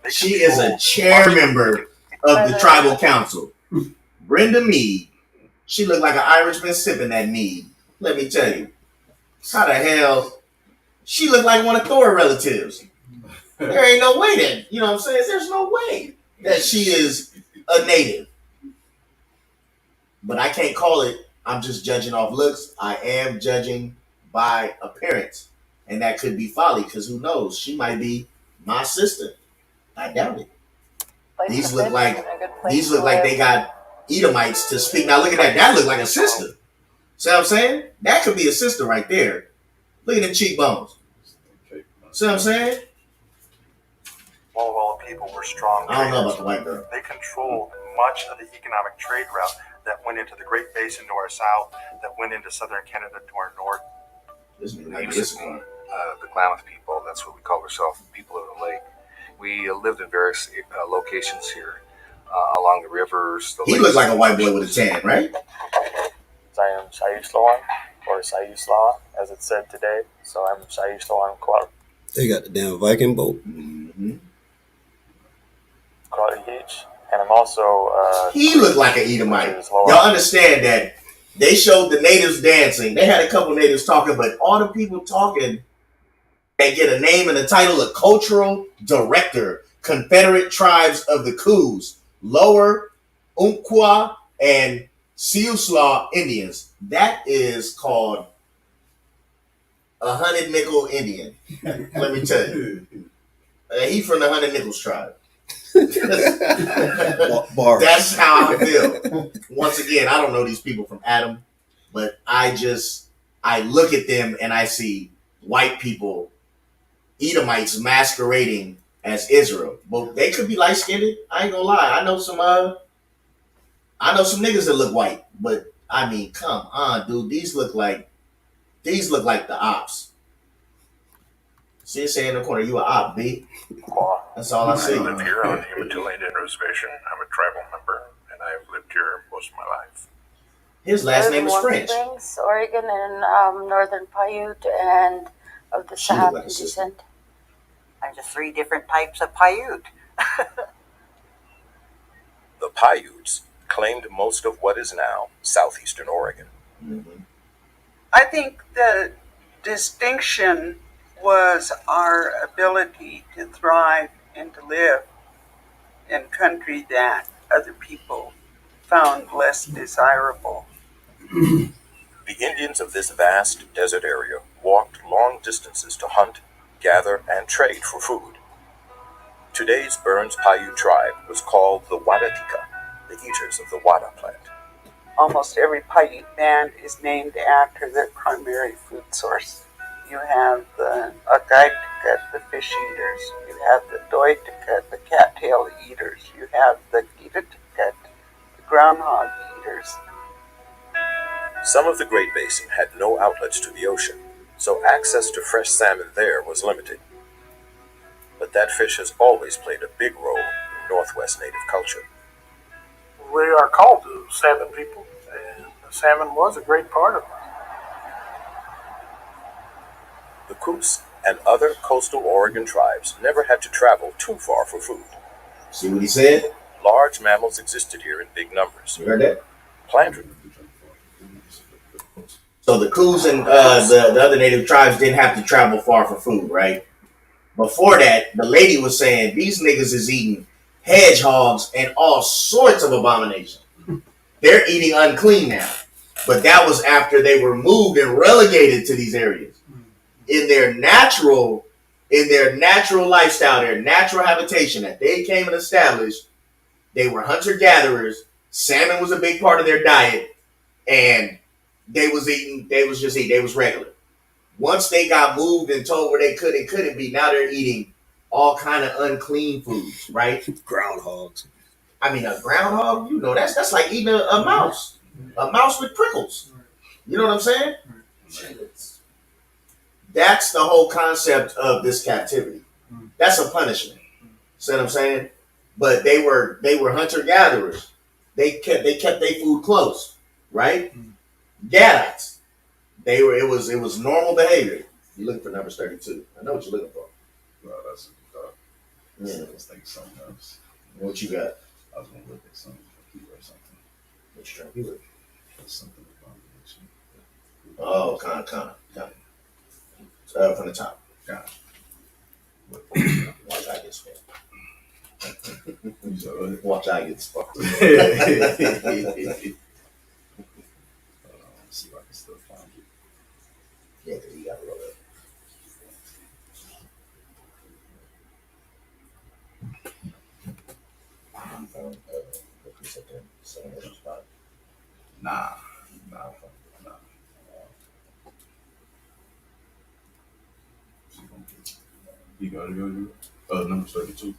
She is a chair member of the tribal council. Brenda Mead. She looked like an Irishman sipping that mead. Let me tell you. How the hell? She looked like one of Thor's relatives. There ain't no way that, you know what I'm saying? There's no way that she is a native. But I can't call it. I'm just judging off looks. I am judging by appearance. And that could be folly, because who knows? She might be my sister. I doubt it. These look like they got Edomites to speak. Now look at that. That look like a sister. See what I'm saying? That could be a sister right there. Look at them cheekbones. See what I'm saying? Walwala people were strong traders. I don't know about the white girl. They controlled much of the economic trade route that went into the Great Basin to our south, that went into southern Canada to our north. The Klamath people, that's what we call ourselves, people of the lake. We lived in various locations here, along the rivers. He looks like a white boy with a tan, right? I am Shayuslawan, or Sayuslaw, as it's said today. So I'm Shayuslawan Kwal. They got the damn Viking boat. Kwal Beach. And I'm also... he looked like an Edomite. Y'all understand that they showed the natives dancing. They had a couple natives talking, but all the people talking, they get a name and a title of Cultural Director, Confederate Tribes of the Coos, Lower Umpqua, and Siuslaw Indians. That is called a 100 nickel Indian. Let me tell you. He from the 100 Nickels tribe. That's how I feel. Once again, I don't know these people from Adam, but I look at them and I see white people, Edomites masquerading as Israel. But they could be light skinned. I ain't gonna lie. I know some niggas that look white, but I mean, come on, dude. These look like the ops. See it saying in the corner, you an op, B. That's all I see. I live here on the Umatilla Indian Reservation. I'm a tribal member, and I have lived here most of my life. His last name is French. Springs, Oregon, and northern Paiute, and of the Sahapan descent. There's 3 different types of Paiute. The Paiutes claimed most of what is now southeastern Oregon. I think the distinction was our ability to thrive and to live in country that other people found less desirable. The Indians of this vast desert area walked long distances to hunt, gather, and trade for food. Today's Burns Paiute tribe was called the Wadatika, the eaters of the wada plant. Almost every Paiute band is named after their primary food source. You have the Agaitika, the fish eaters. You have the Doitika, the cattail eaters. You have the Gitatika, the groundhog eaters. Some of the Great Basin had no outlets to the ocean, so access to fresh salmon there was limited. But that fish has always played a big role in Northwest Native culture. We are called the salmon people, and the salmon was a great part of it. The Coos and other coastal Oregon tribes never had to travel too far for food. See what he said? Large mammals existed here in big numbers. You heard that? Plant. So the Coos and the other native tribes didn't have to travel far for food, right? Before that, the lady was saying these niggas is eating hedgehogs and all sorts of abominations. They're eating unclean now. But that was after they were moved and relegated to these areas. In their natural lifestyle, their natural habitation that they came and established, they were hunter-gatherers Salmon was a big part of their diet, and they was regular. Once they got moved and told where they could and couldn't be, now they're eating all kind of unclean foods, right? Groundhogs. I mean, a groundhog, that's like eating a mouse with prickles. You know what I'm saying? That's the whole concept of this captivity. That's a punishment. See what I'm saying? But they were hunter gatherers. They kept their food close, right? Gadites. It was normal behavior. You're looking for numbers 32. I know what you're looking for. Well, that's Yeah. I was thinking something else. What you got? I was gonna look at something or something. What you trying to do? Something about connection. Oh, kind from the top. Got it. Watch I get spot. Watch I get spot. Let's see if I can still find it. Yeah, because you got to roll it. Nah. You got it, number 32.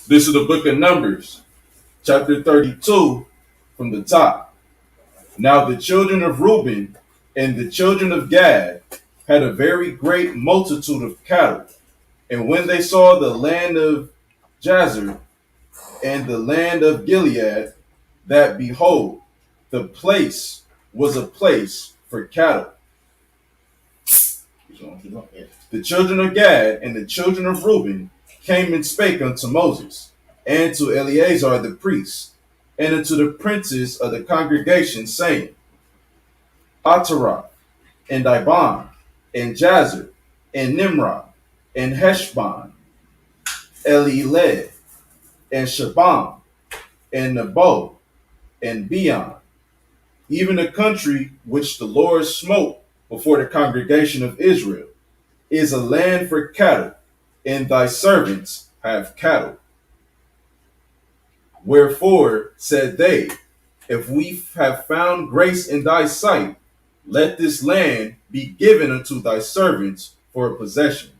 This is the book of Numbers, chapter 32, from the top. Now the children of Reuben and the children of Gad had a very great multitude of cattle. And when they saw the land of Jazer and the land of Gilead, that behold, the place was a place for cattle. The children of Gad and the children of Reuben came and spake unto Moses, and to Eleazar the priest, and unto the princes of the congregation, saying, Ataroth, and Dibon, and Jazer, and Nimrod, and Heshbon, Elileh, and Shabam, and Nebo, and Beon, even the country which the Lord smote before the congregation of Israel, is a land for cattle, and thy servants have cattle. Wherefore, said they, if we have found grace in thy sight, let this land be given unto thy servants for a possession,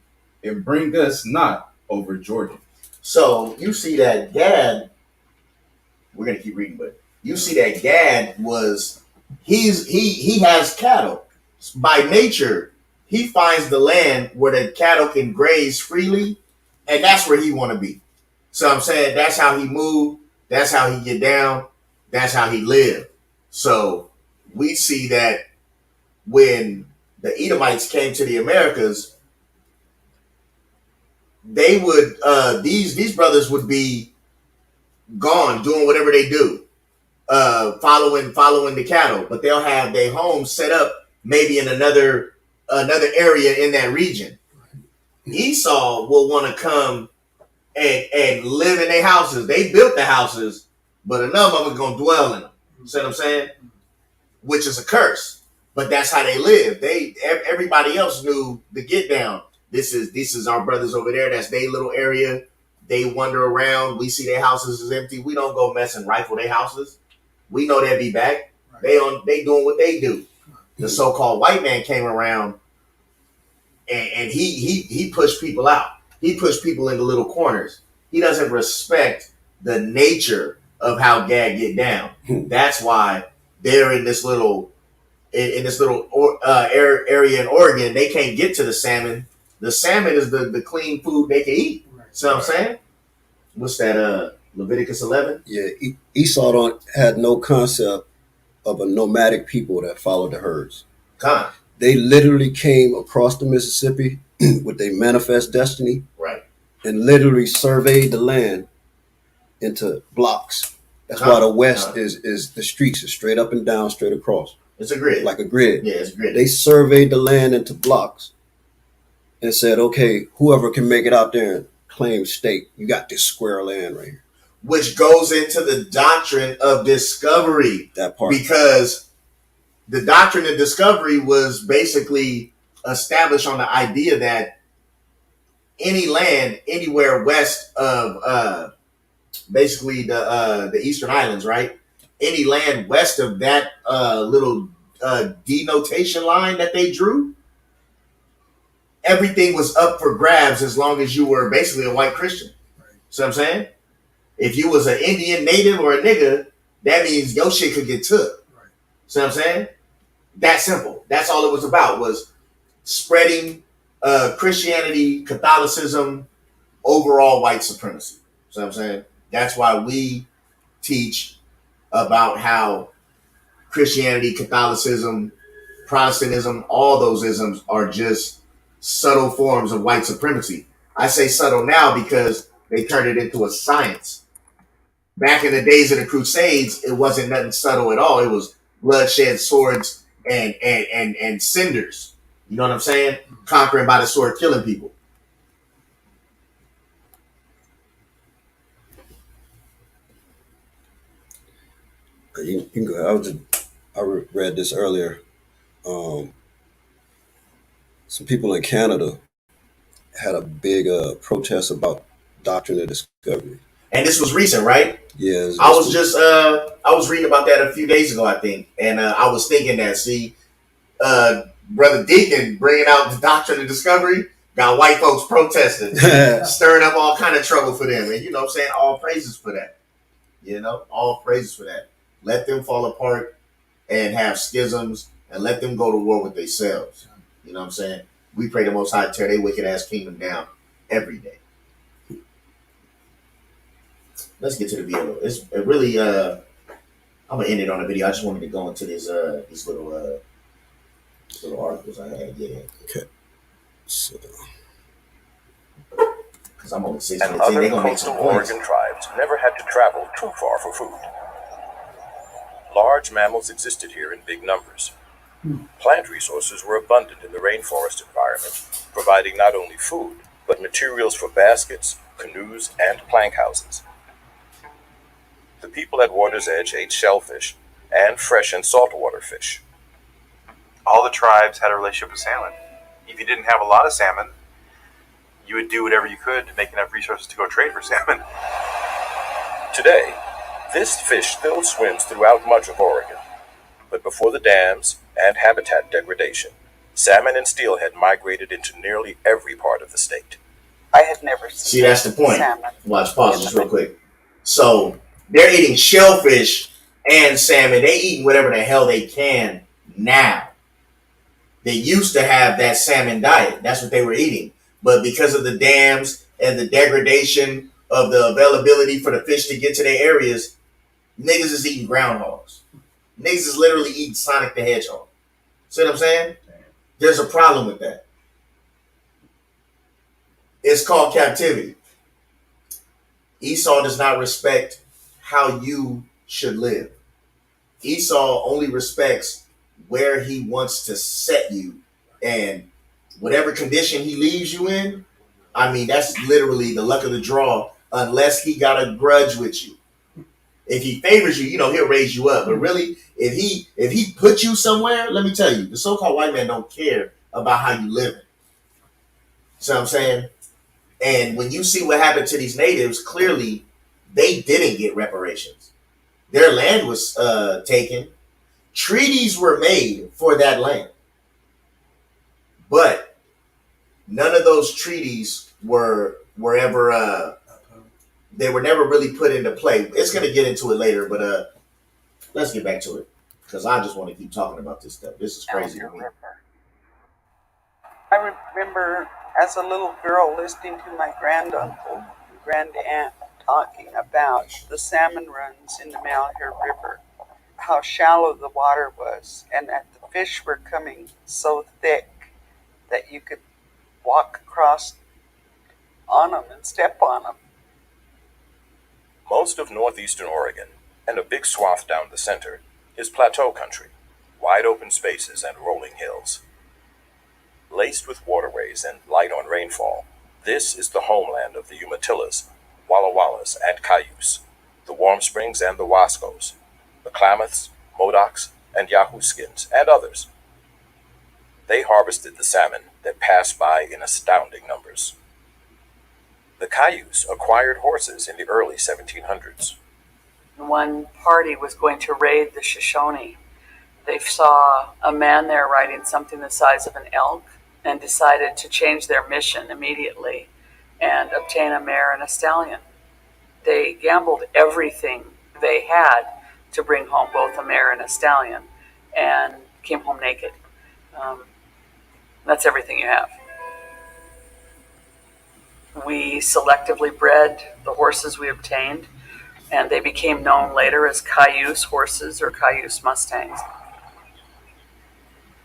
and bring us not over Jordan. So you see that Gad, we're gonna keep reading, but you see that Gad he has cattle. By nature, he finds the land where the cattle can graze freely, and that's where he want to be. So I'm saying that's how he moved, that's how he get down, that's how he lived. So we see that when the Edomites came to the Americas, they would these brothers would be gone doing whatever they do, following the cattle, but they'll have their homes set up maybe in another area in that region. Esau will want to come and live in their houses. They built the houses, but enough of them gonna dwell in them. See what I'm saying? Which is a curse, but that's how they live. Everybody else knew the get down. This is our brothers over there. That's their little area. They wander around. We see their houses is empty. We don't go mess and rifle their houses. We know they'll be back. Right. They doing what they do. The so-called white man came around and he pushed people out. He pushed people into little corners. He doesn't respect the nature of how Gad get down. That's why they're in this little area in Oregon. They can't get to the salmon. The salmon is the clean food they can eat. See what I'm saying? What's that? Leviticus 11? Yeah, Esau had no concept of a nomadic people that followed the herds. They literally came across the Mississippi with their manifest destiny, right, and literally surveyed the land into blocks. That's why the West is the streets is straight up and down, straight across. It's a grid, like a grid. Yeah, it's a grid. They surveyed the land into blocks and said, "Okay, whoever can make it out there and claim stake, you got this square land right here." Which goes into the doctrine of discovery. That part. Because the doctrine of discovery was basically established on the idea that any land anywhere west of basically the Eastern Islands, right? Any land west of that little denotation line that they drew, everything was up for grabs as long as you were basically a white Christian. See what I'm saying? If you was an Indian native or a nigga, that means your shit could get took. See what I'm saying? That simple. That's all it was about, was spreading Christianity, Catholicism, overall white supremacy. See what I'm saying? That's why we teach about how Christianity, Catholicism, Protestantism, all those isms are just subtle forms of white supremacy. I say subtle now because they turned it into a science. Back in the days of the Crusades, it wasn't nothing subtle at all. It was bloodshed, swords, and cinders. You know what I'm saying? Conquering by the sword, killing people. You can go. I read this earlier. Some people in Canada had a big protest about doctrine of discovery. And this was recent, right? Yeah. I was reading about that a few days ago, I think, and I was thinking that, see, Brother Deacon bringing out the doctrine of discovery got white folks protesting, stirring up all kind of trouble for them, and you know what I'm saying, all praises for that. You know, all praises for that. Let them fall apart and have schisms, and let them go to war with themselves. You know what I'm saying? We pray the Most High tear their wicked ass kingdom down every day. Let's get to the video. It really I'm gonna end it on a video. I just wanted to go into these little articles I had. Yeah. Okay. So, because I'm only 6 And minutes in, other they're gonna make some coastal points. Oregon tribes never had to travel too far for food. Large mammals existed here in big numbers. Plant resources were abundant in the rainforest environment, providing not only food, but materials for baskets, canoes, and plank houses. The people at Water's Edge ate shellfish and fresh and saltwater fish. All the tribes had a relationship with salmon. If you didn't have a lot of salmon, you would do whatever you could to make enough resources to go trade for salmon. Today, this fish still swims throughout much of Oregon. But before the dams and habitat degradation, salmon and steelhead migrated into nearly every part of the state. I had never seen. See, that's the point. Salmon. Watch, pause this real quick. So they're eating shellfish and salmon. They eating whatever the hell they can now. They used to have that salmon diet. That's what they were eating. But because of the dams and the degradation of the availability for the fish to get to their areas, niggas is eating groundhogs. Niggas is literally eating Sonic the Hedgehog. See what I'm saying? There's a problem with that. It's called captivity. Esau does not respect how you should live. Esau only respects where he wants to set you, and whatever condition he leaves you in, I mean, that's literally the luck of the draw, unless he got a grudge with you. If he favors you, you know, he'll raise you up. But really, if he put you somewhere, let me tell you, the so-called white man don't care about how you live. See what I'm saying? And when you see what happened to these natives, clearly they didn't get reparations. Their land was taken. Treaties were made for that land. But none of those treaties were ever they were never really put into play. It's going to get into it later, but let's get back to it, because I just want to keep talking about this stuff. This is crazy to me. I remember as a little girl listening to my granduncle and grandaunt talking about the salmon runs in the Malheur River, how shallow the water was, and that the fish were coming so thick that you could walk across on them and step on them. Most of northeastern Oregon, and a big swath down the center, is plateau country, wide open spaces and rolling hills. Laced with waterways and light on rainfall, this is the homeland of the Umatillas, Walla Wallas, and Cayuse, the Warm Springs and the Wascos, the Klamaths, Modocs, and Yahuskins, and others. They harvested the salmon that passed by in astounding numbers. The Cayuse acquired horses in the early 1700s. One party was going to raid the Shoshone. They saw a man there riding something the size of an elk and decided to change their mission immediately and obtain a mare and a stallion. They gambled everything they had to bring home both a mare and a stallion and came home naked. That's everything you have. We selectively bred the horses we obtained, and they became known later as Cayuse horses or Cayuse Mustangs.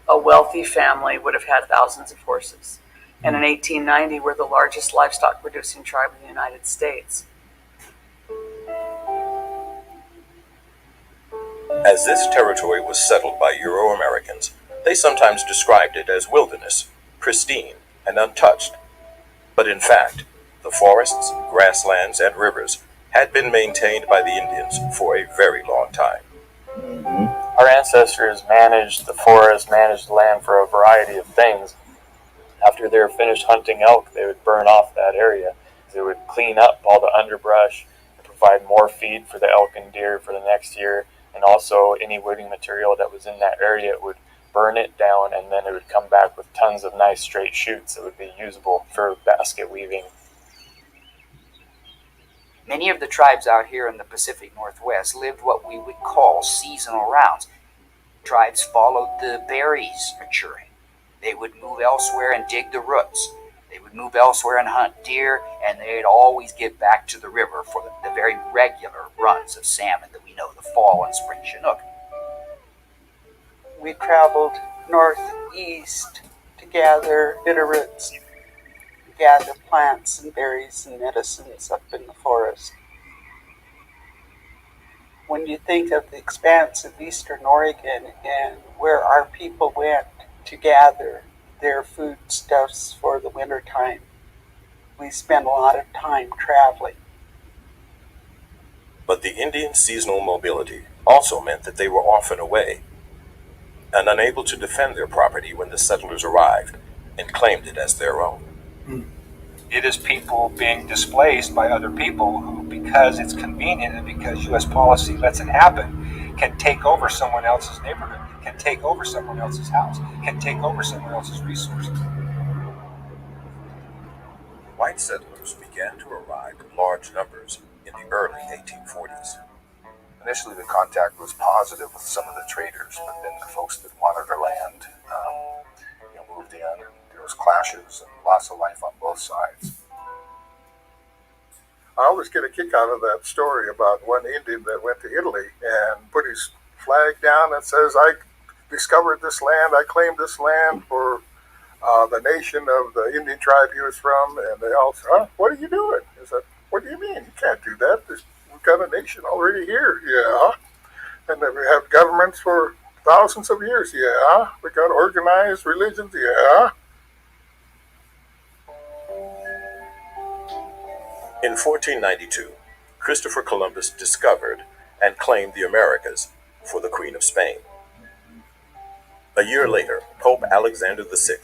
A wealthy family would have had thousands of horses, and in 1890 we're the largest livestock producing tribe in the United States. As this territory was settled by Euro-Americans, they sometimes described it as wilderness, pristine, and untouched. But in fact, the forests, grasslands, and rivers had been maintained by the Indians for a very long time. Our ancestors managed the forest, managed the land for a variety of things. After they were finished hunting elk, they would burn off that area. They would clean up all the underbrush and provide more feed for the elk and deer for the next year. And also any wooding material that was in that area, it would burn it down, and then it would come back with tons of nice straight shoots that would be usable for basket weaving. Many of the tribes out here in the Pacific Northwest lived what we would call seasonal rounds. Tribes followed the berries maturing. They would move elsewhere and dig the roots. They would move elsewhere and hunt deer, and they'd always get back to the river for the very regular runs of salmon that we know, the fall and spring Chinook. We traveled northeast to gather bitterroots, gather plants and berries and medicines up in the forest. When you think of the expanse of eastern Oregon and where our people went to gather their foodstuffs for the winter time, we spent a lot of time traveling. But the Indian seasonal mobility also meant that they were often away and unable to defend their property when the settlers arrived and claimed it as their own. It is people being displaced by other people who, because it's convenient and because U.S. policy lets it happen, can take over someone else's neighborhood, can take over someone else's house, can take over someone else's resources. White settlers began to arrive in large numbers in the early 1840s. Initially, the contact was positive with some of the traders, but then the folks that wanted their land moved in, and there was clashes and loss of life on both sides. I always get a kick out of that story about one Indian that went to Italy and put his flag down and says, I discovered this land, I claimed this land for the nation of the Indian tribe he was from, and they all said, what are you doing? He said, what do you mean? You can't do that. We've got a nation already here. Yeah. And then we have governments for thousands of years. Yeah. We got organized religions. Yeah. In 1492, Christopher Columbus discovered and claimed the Americas for the Queen of Spain. A year later, Pope Alexander VI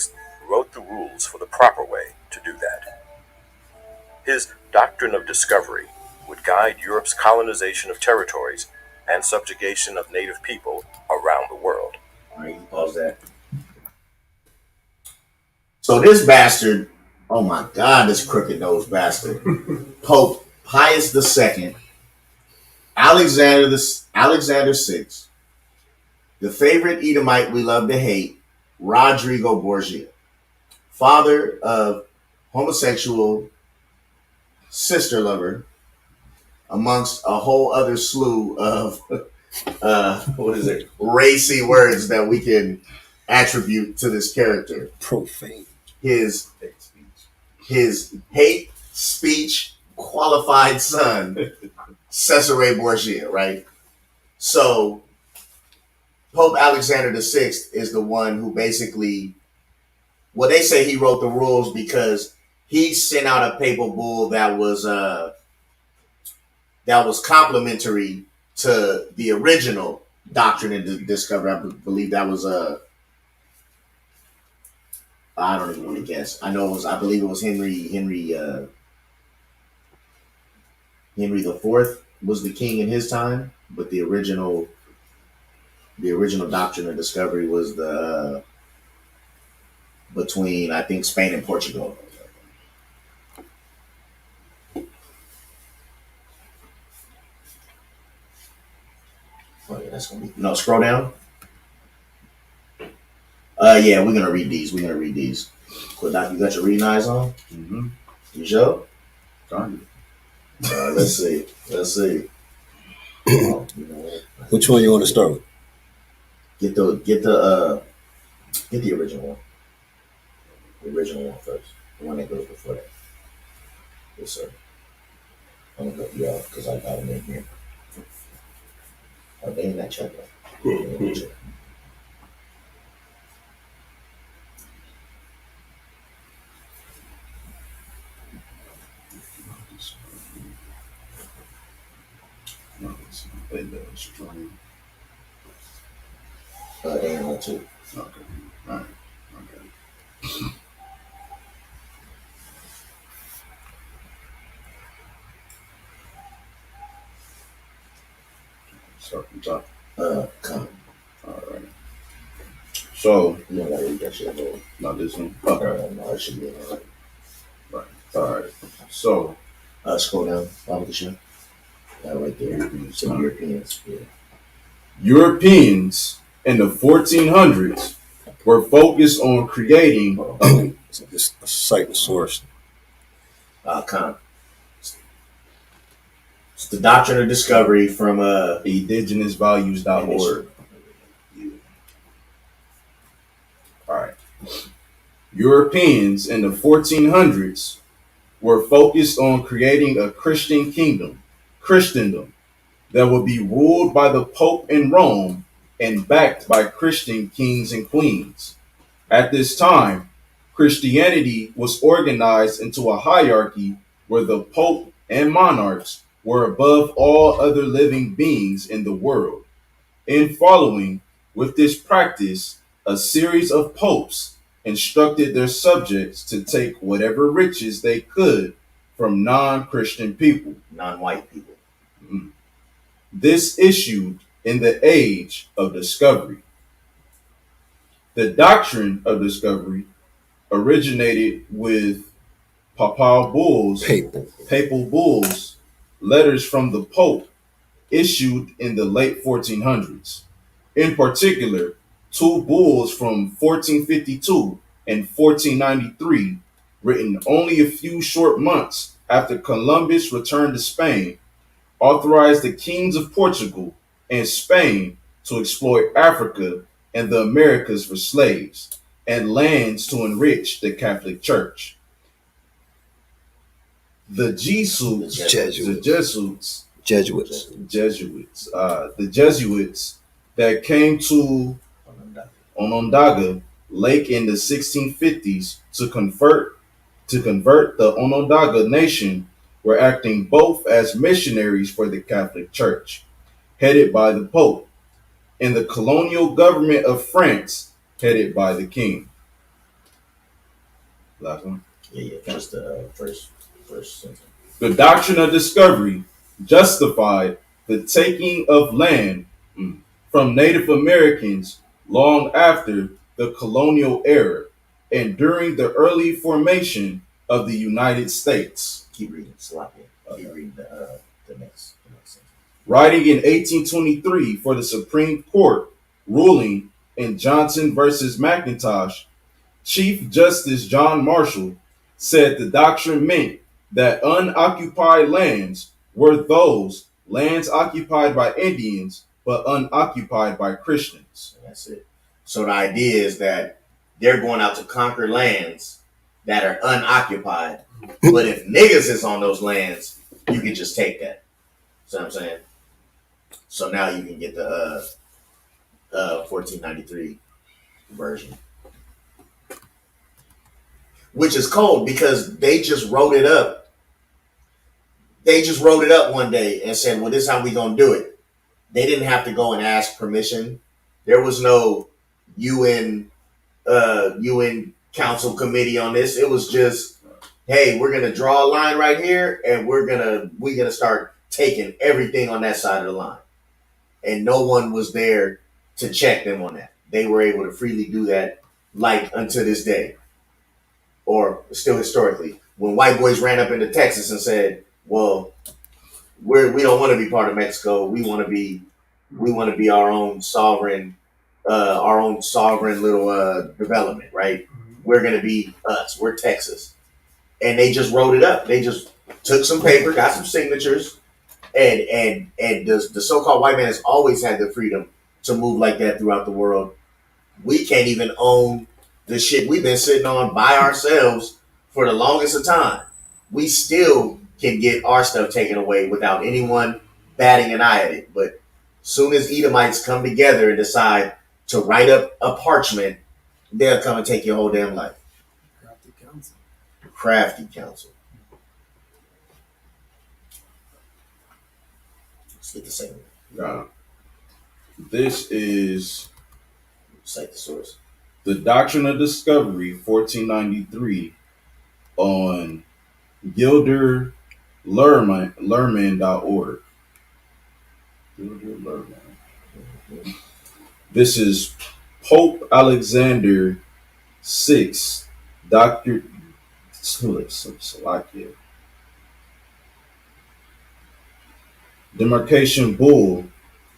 wrote the rules for the proper way to do that. His doctrine of discovery would guide Europe's colonization of territories and subjugation of native people around the world. All right, you pause that. So this bastard, oh my God, this crooked-nosed bastard, Pope Pius II, Alexander VI, the favorite Edomite we love to hate, Rodrigo Borgia, father of homosexual sister lover, amongst a whole other slew of racy words that we can attribute to this character. Profane. His hate speech qualified son, Cesare Borgia, right? So Pope Alexander VI is the one who basically, well, they say he wrote the rules because he sent out a papal bull that was complimentary to the original doctrine and discovery. I believe that was I don't even want to guess. I know it was. I believe it was Henry the Fourth was the king in his time, but the original doctrine of discovery was the between, I think, Spain and Portugal. Oh yeah, that's gonna be no. Scroll down. Yeah, we're gonna read these. Quick, Doc, you got your reading eyes on? Mm-hmm. You sure? Fine. Let's see. Which one you want to start with? Get the original one. The original one first. The one that goes before that. Yes, sir. I'm gonna cut you off because I got them in here. Oh, they in that chapter. They in that too. Okay. All right. Okay. Start from top. Come. All right. So you don't gotta read that shit, though. Not this one. Okay. No, it should be all right. Right. All right. So scroll down. Bottom of the show. That right there. Some Europeans. Yeah. Europeans in the 1400s were focused on creating this cite the source. It's the Doctrine of Discovery from indigenousvalues.org. All right. Europeans in the 1400s were focused on creating a Christian kingdom, Christendom, that would be ruled by the Pope in Rome and backed by Christian kings and queens. At this time, Christianity was organized into a hierarchy where the Pope and monarchs were above all other living beings in the world. In following with this practice, a series of popes instructed their subjects to take whatever riches they could from non-Christian people. Non-white people. This issued in the Age of Discovery. The doctrine of discovery originated with papal bulls, letters from the Pope issued in the late 1400s. In particular, two bulls from 1452 and 1493, written only a few short months after Columbus returned to Spain, authorized the kings of Portugal and Spain to exploit Africa and the Americas for slaves and lands to enrich the Catholic Church. The Jesuits, that came to Onondaga Lake in the 1650s to convert the Onondaga nation were acting both as missionaries for the Catholic Church, headed by the Pope, and the colonial government of France, headed by the King. Last one? Yeah, just the first sentence. The doctrine of discovery justified the taking of land from Native Americans long after the colonial era and during the early formation of the United States. Keep reading, sloppy. Keep reading the next sentence. Writing in 1823 for the Supreme Court, ruling in Johnson versus McIntosh, Chief Justice John Marshall said the doctrine meant that unoccupied lands were those lands occupied by Indians but unoccupied by Christians. That's it. So the idea is that they're going out to conquer lands that are unoccupied, but if niggas is on those lands, you can just take that. See what I'm saying? So now you can get the 1493 version. Which is cold because they just wrote it up. They just wrote it up one day and said, well, this is how we gonna do it. They didn't have to go and ask permission. There was no UN Council committee on this. It was just, hey, we're gonna draw a line right here, and we're gonna start taking everything on that side of the line, and no one was there to check them on that. They were able to freely do that, like until this day, or still historically, when white boys ran up into Texas and said, "Well, we don't want to be part of Mexico. We want to be our own sovereign." Our own sovereign little development, right? We're gonna be us. We're Texas, and they just wrote it up. They just took some paper, got some signatures, and the so-called white man has always had the freedom to move like that throughout the world. We can't even own the shit we've been sitting on by ourselves for the longest of time. We still can get our stuff taken away without anyone batting an eye at it. But soon as Edomites come together and decide to write up a parchment, they'll come and take your whole damn life. Crafty counsel. Let's get the second one. This is cite the source. The Doctrine of Discovery, 1493, on gilderlerman.org. Gilder Lerman. This is Pope Alexander VI, Dr. Salakia. Demarcation Bull,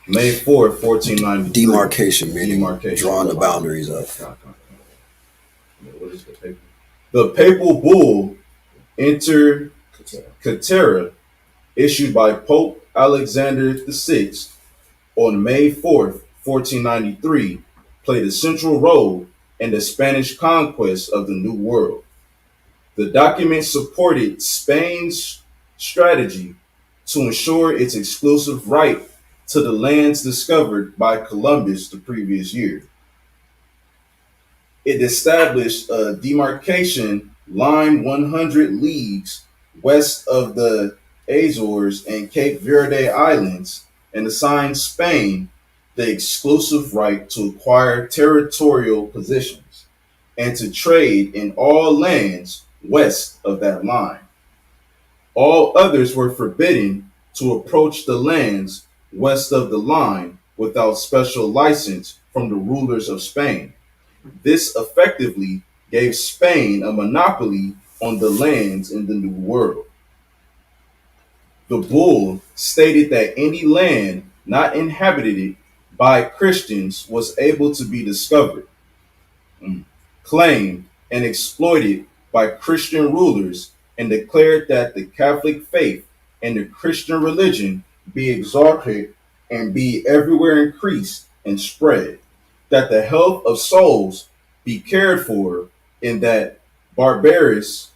May 4th, 1493. Demarcation, meaning drawing the boundaries up. What is the paper? The Papal Bull, Inter Catera, issued by Pope Alexander VI on May 4th, 1493, played a central role in the Spanish conquest of the New World. The document supported Spain's strategy to ensure its exclusive right to the lands discovered by Columbus the previous year. It established a demarcation line 100 leagues west of the Azores and Cape Verde Islands and assigned Spain the exclusive right to acquire territorial positions and to trade in all lands west of that line. All others were forbidden to approach the lands west of the line without special license from the rulers of Spain. This effectively gave Spain a monopoly on the lands in the New World. The bull stated that any land not inhabited by Christians was able to be discovered, claimed, and exploited by Christian rulers, and declared that the Catholic faith and the Christian religion be exalted and be everywhere increased and spread, that the health of souls be cared for, and that barbarous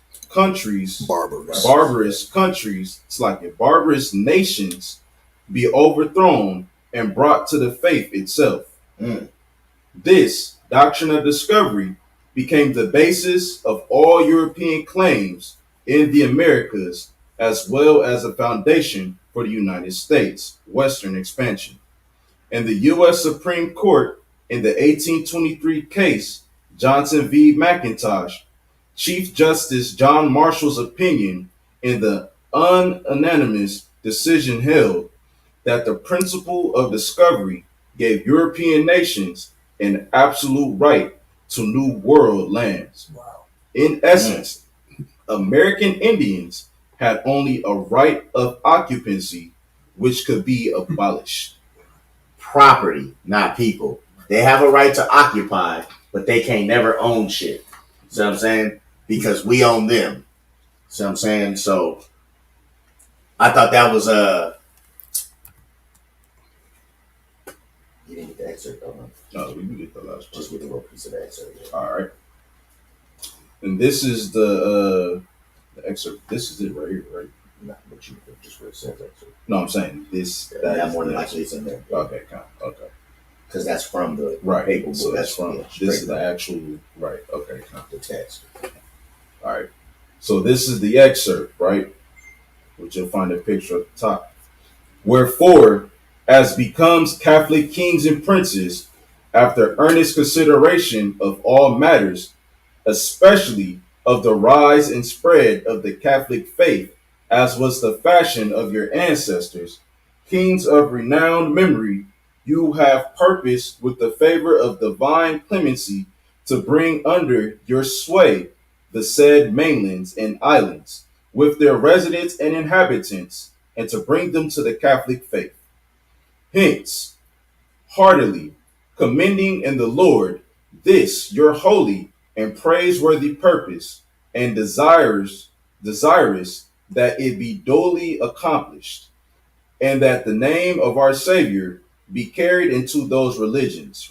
nations be overthrown and brought to the faith itself. This doctrine of discovery became the basis of all European claims in the Americas, as well as a foundation for the United States Western expansion. And the U.S. Supreme Court, in the 1823 case Johnson v. McIntosh, Chief Justice John Marshall's opinion in the unanimous decision held that the principle of discovery gave European nations an absolute right to New World lands. Wow. In essence, American Indians had only a right of occupancy which could be abolished. Property, not people. They have a right to occupy, but they can't never own shit. See what I'm saying? Because we own them. See what I'm saying? So I thought that was you didn't get the excerpt though, huh? No, we can get the last part. Just get the little piece of the excerpt. Yeah. All right. And this is the excerpt. This is it right here, right? Not what you just where it says excerpt. No, I'm saying this. That more than likely it's in there. Okay, okay. Because that's from the right. paper. So that's from. Yeah, this is the actual right. Okay, the text. All right. So this is the excerpt, right? Which you'll find a picture at the top. Wherefore, as becomes Catholic kings and princes, after earnest consideration of all matters, especially of the rise and spread of the Catholic faith, as was the fashion of your ancestors, kings of renowned memory, you have purposed with the favor of divine clemency to bring under your sway the said mainlands and islands, with their residents and inhabitants, and to bring them to the Catholic faith. Hence, heartily commending in the Lord this your holy and praiseworthy purpose, and desirous that it be duly accomplished, and that the name of our Savior be carried into those regions,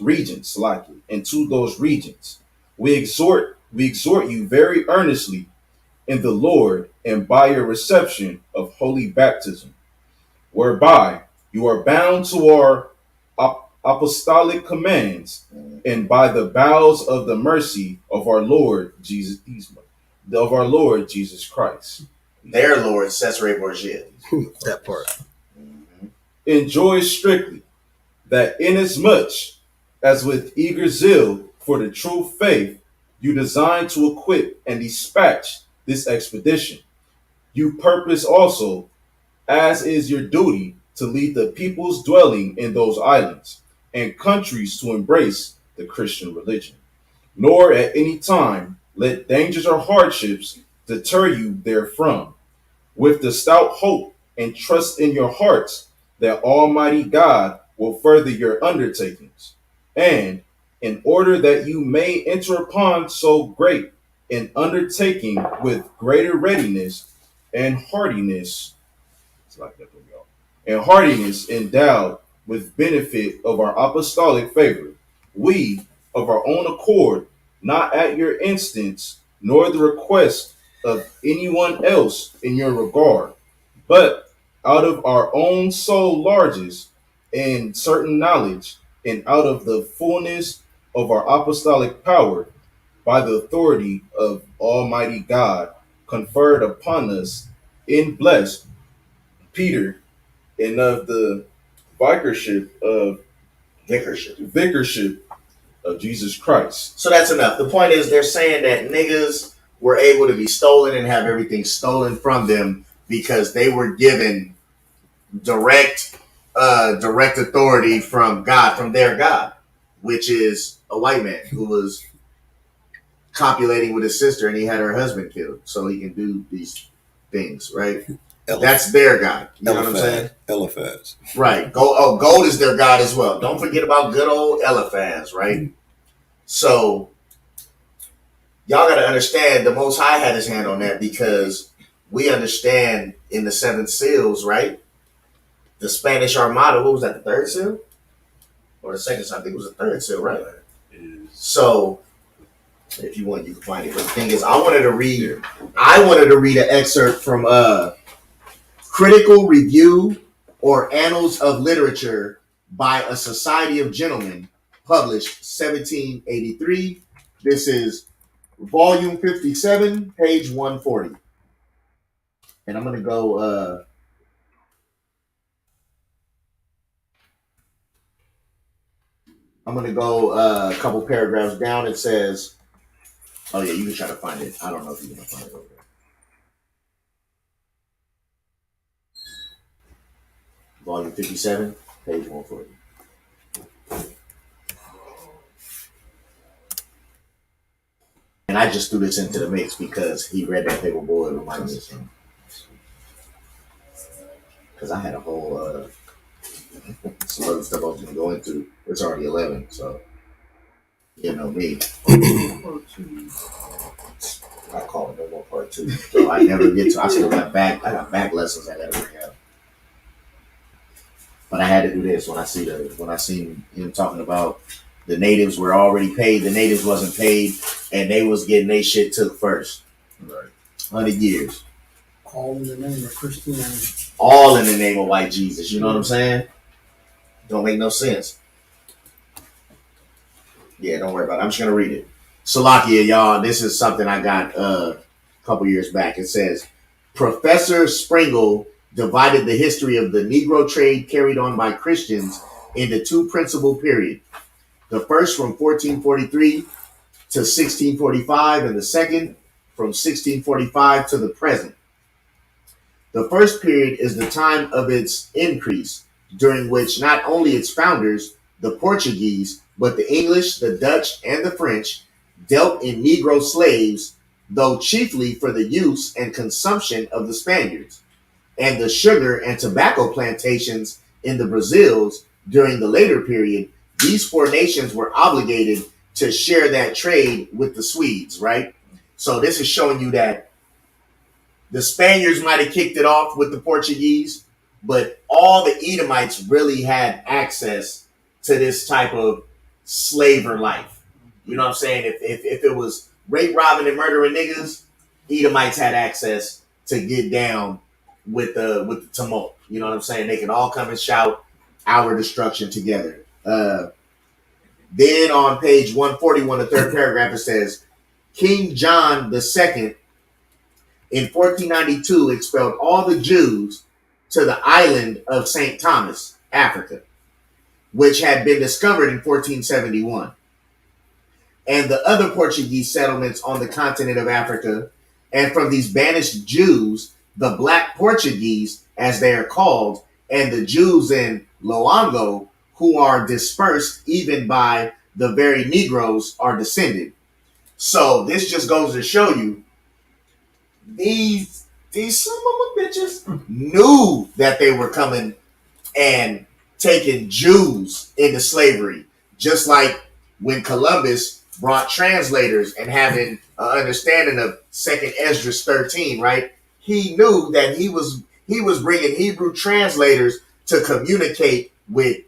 likely into those regions. We exhort you very earnestly in the Lord, and by your reception of holy baptism, whereby you are bound to our apostolic commands, and by the bowels of the mercy of our Lord Jesus, Christ. Their Lord, Cesare Borgia. That part. Enjoy strictly that inasmuch as with eager zeal for the true faith you design to equip and dispatch this expedition, you purpose also, as is your duty, to lead the peoples dwelling in those islands and countries to embrace the Christian religion, nor at any time let dangers or hardships deter you therefrom, with the stout hope and trust in your hearts that Almighty God will further your undertakings, and in order that you may enter upon so great an undertaking with greater readiness and hardiness, it's like that, y'all, and hardiness endowed with benefit of our apostolic favor, we of our own accord, not at your instance, nor the request of anyone else in your regard, but out of our own soul largest and certain knowledge, and out of the fullness of our apostolic power, by the authority of Almighty God, conferred upon us in blessed Peter, and of the vicarship of Jesus Christ. So that's enough. The point is, they're saying that niggas were able to be stolen and have everything stolen from them because they were given direct authority from God, from their God, which is a white man who was copulating with his sister and he had her husband killed so he can do these things, right? That's their God. You know what I'm saying? Eliphaz. Right. Gold is their God as well. Don't forget about good old Eliphaz, right? So y'all got to understand the Most High had his hand on that, because we understand in the seventh seals, right? The Spanish Armada, what was that, the third seal? Or the second seal? I think it was the third seal, right? So if you want, you can find it. But the thing is, I wanted to read an excerpt from Critical Review or Annals of Literature by a Society of Gentlemen, published 1783. This is volume 57, page 140. And I'm going to go a couple paragraphs down. It says, oh yeah, you can try to find it. I don't know if you're going to find it over there. Volume 57, page 140. And I just threw this into the mix because he read that paper boy. It reminded me of something. Because I had a whole some other stuff I was going to go into. It's already 11, so you know me. I call it no more part 2. So I never get to. I got back lessons I got to bring out. But I had to do this when I seen him talking about the natives were already paid. The natives wasn't paid, and they was getting their shit took first. Right. 100 years. All in the name of Christianity. All in the name of white Jesus. You know what I'm saying? Don't make no sense. Yeah, don't worry about it. I'm just going to read it. Salakia, y'all. This is something I got a couple years back. It says, Professor Springle divided the history of the Negro trade carried on by Christians into two principal periods. The first from 1443 to 1645, and the second from 1645 to the present. The first period is the time of its increase, during which not only its founders, the Portuguese, but the English, the Dutch, and the French dealt in Negro slaves, though chiefly for the use and consumption of the Spaniards, and the sugar and tobacco plantations in the Brazils during the later period. These four nations were obligated to share that trade with the Swedes, right? So this is showing you that the Spaniards might have kicked it off with the Portuguese, but all the Edomites really had access to this type of slaver life. You know what I'm saying? If it was rape, robbing, and murdering niggas, Edomites had access to get down with the tumult. You know what I'm saying? They can all come and shout our destruction together. Then on page 141, the third paragraph, it says, King John II in 1492 expelled all the Jews to the island of St. Thomas, Africa, which had been discovered in 1471, and the other Portuguese settlements on the continent of Africa. And from these banished Jews, the Black Portuguese, as they are called, and the Jews in Loango, who are dispersed even by the very Negroes, are descended. So this just goes to show you these some of them bitches knew that they were coming and taking Jews into slavery, just like when Columbus brought translators and having an understanding of Second Esdras 13, right? He knew that he was bringing Hebrew translators to communicate with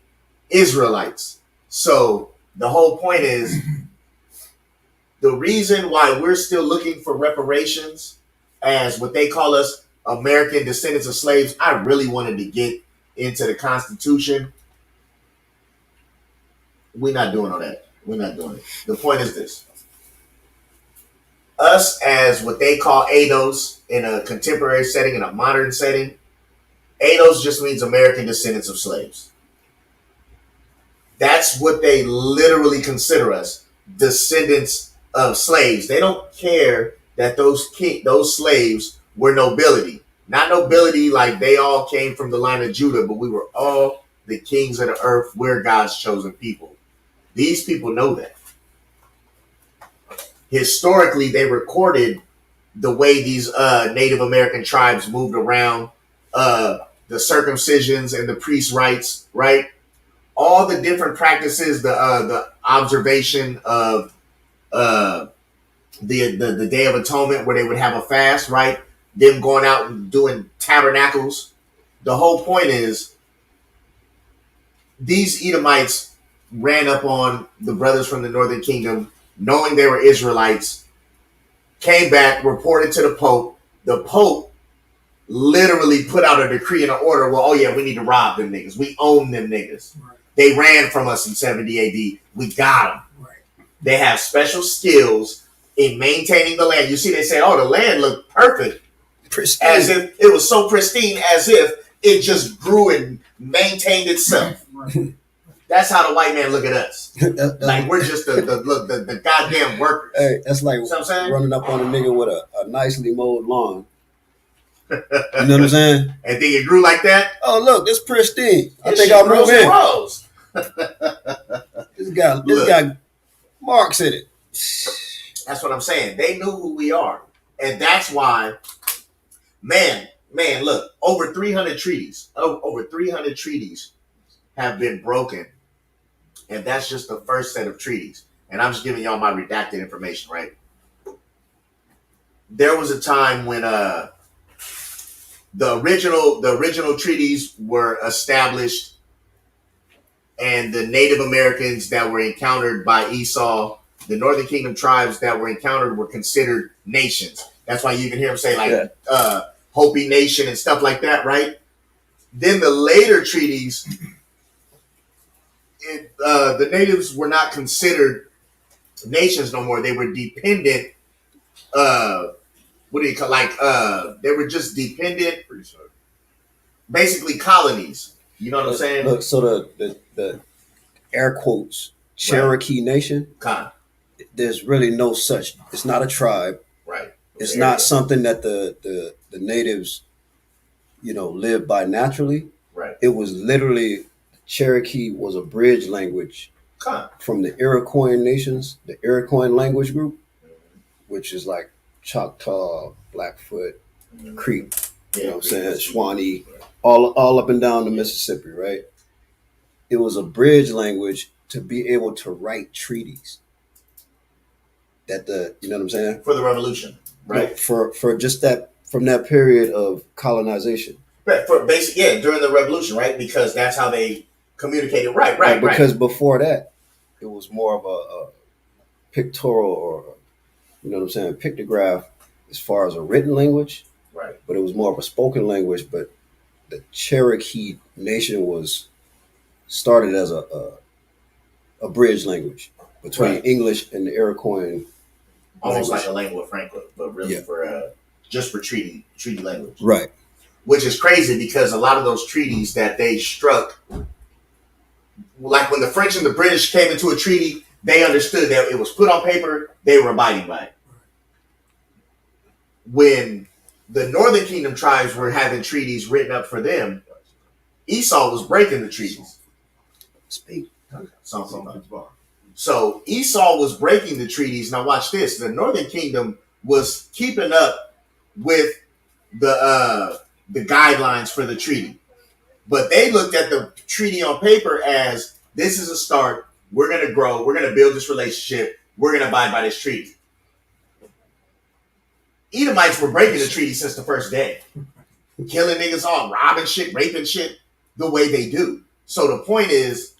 Israelites. So the whole point is, the reason why we're still looking for reparations as what they call us, American descendants of slaves. I really wanted to get into the Constitution. We're not doing all that. We're not doing it. The point is this. Us as what they call ADOS in a contemporary setting, in a modern setting, ADOS just means American descendants of slaves. That's what they literally consider us, descendants of slaves. They don't care that those slaves were nobility. Not nobility like they all came from the line of Judah, but we were all the kings of the earth. We're God's chosen people. These people know that. Historically, they recorded the way these Native American tribes moved around, the circumcisions and the priest rites, right? All the different practices, the observation of the Day of Atonement, where they would have a fast, right? Them going out and doing tabernacles. The whole point is, these Edomites ran up on the brothers from the Northern Kingdom, knowing they were Israelites, came back, reported to the Pope. The Pope literally put out a decree and an order. Well, oh yeah, we need to rob them niggas. We own them niggas. Right. They ran from us in 70 AD. We got them. Right. They have special skills in maintaining the land. You see, they say, oh, the land looked perfect. Pristine. As if it was so pristine, as if it just grew and maintained itself. Right. That's how the white man look at us. Like we're just the goddamn workers. Hey, that's like, you know what I'm saying? Running up on a nigga with a nicely mowed lawn. You know what I'm saying? And then it grew like that? Oh, look, it's pristine. I This think shit I'll move grows in. and This got marks in it. That's what I'm saying. They knew who we are. And that's why, man, look, over 300 treaties have been broken. And that's just the first set of treaties. And I'm just giving y'all my redacted information, right? There was a time when the original treaties were established, and the Native Americans that were encountered by Esau, the Northern Kingdom tribes that were encountered, were considered nations. That's why you even hear them say like Hopi Nation and stuff like that, right? Then the later treaties, the natives were not considered nations no more. They were dependent. What do you call, like? They were just dependent. basically colonies. You know what I'm saying? Look, so the air quotes Cherokee Nation. There's really no such. It's not a tribe. Right. It's not something that the natives, live by naturally. Right. It was literally Cherokee was a bridge language from the Iroquois nations, the Iroquois language group, which is like Choctaw, Blackfoot, Creek. You know what I'm saying? Shawnee, all up and down the Mississippi, right? It was a bridge language to be able to write treaties. You know what I'm saying? For the revolution, right? No, for just that, from that period of colonization. Right, during the revolution, right? Because that's how they communicated. Right. Because before that, it was more of a pictorial or, you know what I'm saying, pictograph as far as a written language. Right. But it was more of a spoken language. But the Cherokee Nation was started as a bridge language between English and the Iroquois. Almost like a lingua franca, but really for just for treaty language. Right. Which is crazy because a lot of those treaties that they struck, like when the French and the British came into a treaty, they understood that it was put on paper, they were abiding by it. When the Northern Kingdom tribes were having treaties written up for them, Esau was breaking the treaties. Speak. So Esau was breaking the treaties. Now watch this. The Northern Kingdom was keeping up with the guidelines for the treaty. But they looked at the treaty on paper as this is a start. We're going to grow. We're going to build this relationship. We're going to abide by this treaty. Edomites were breaking the treaty since the first day. Killing niggas off, robbing shit, raping shit the way they do. So the point is,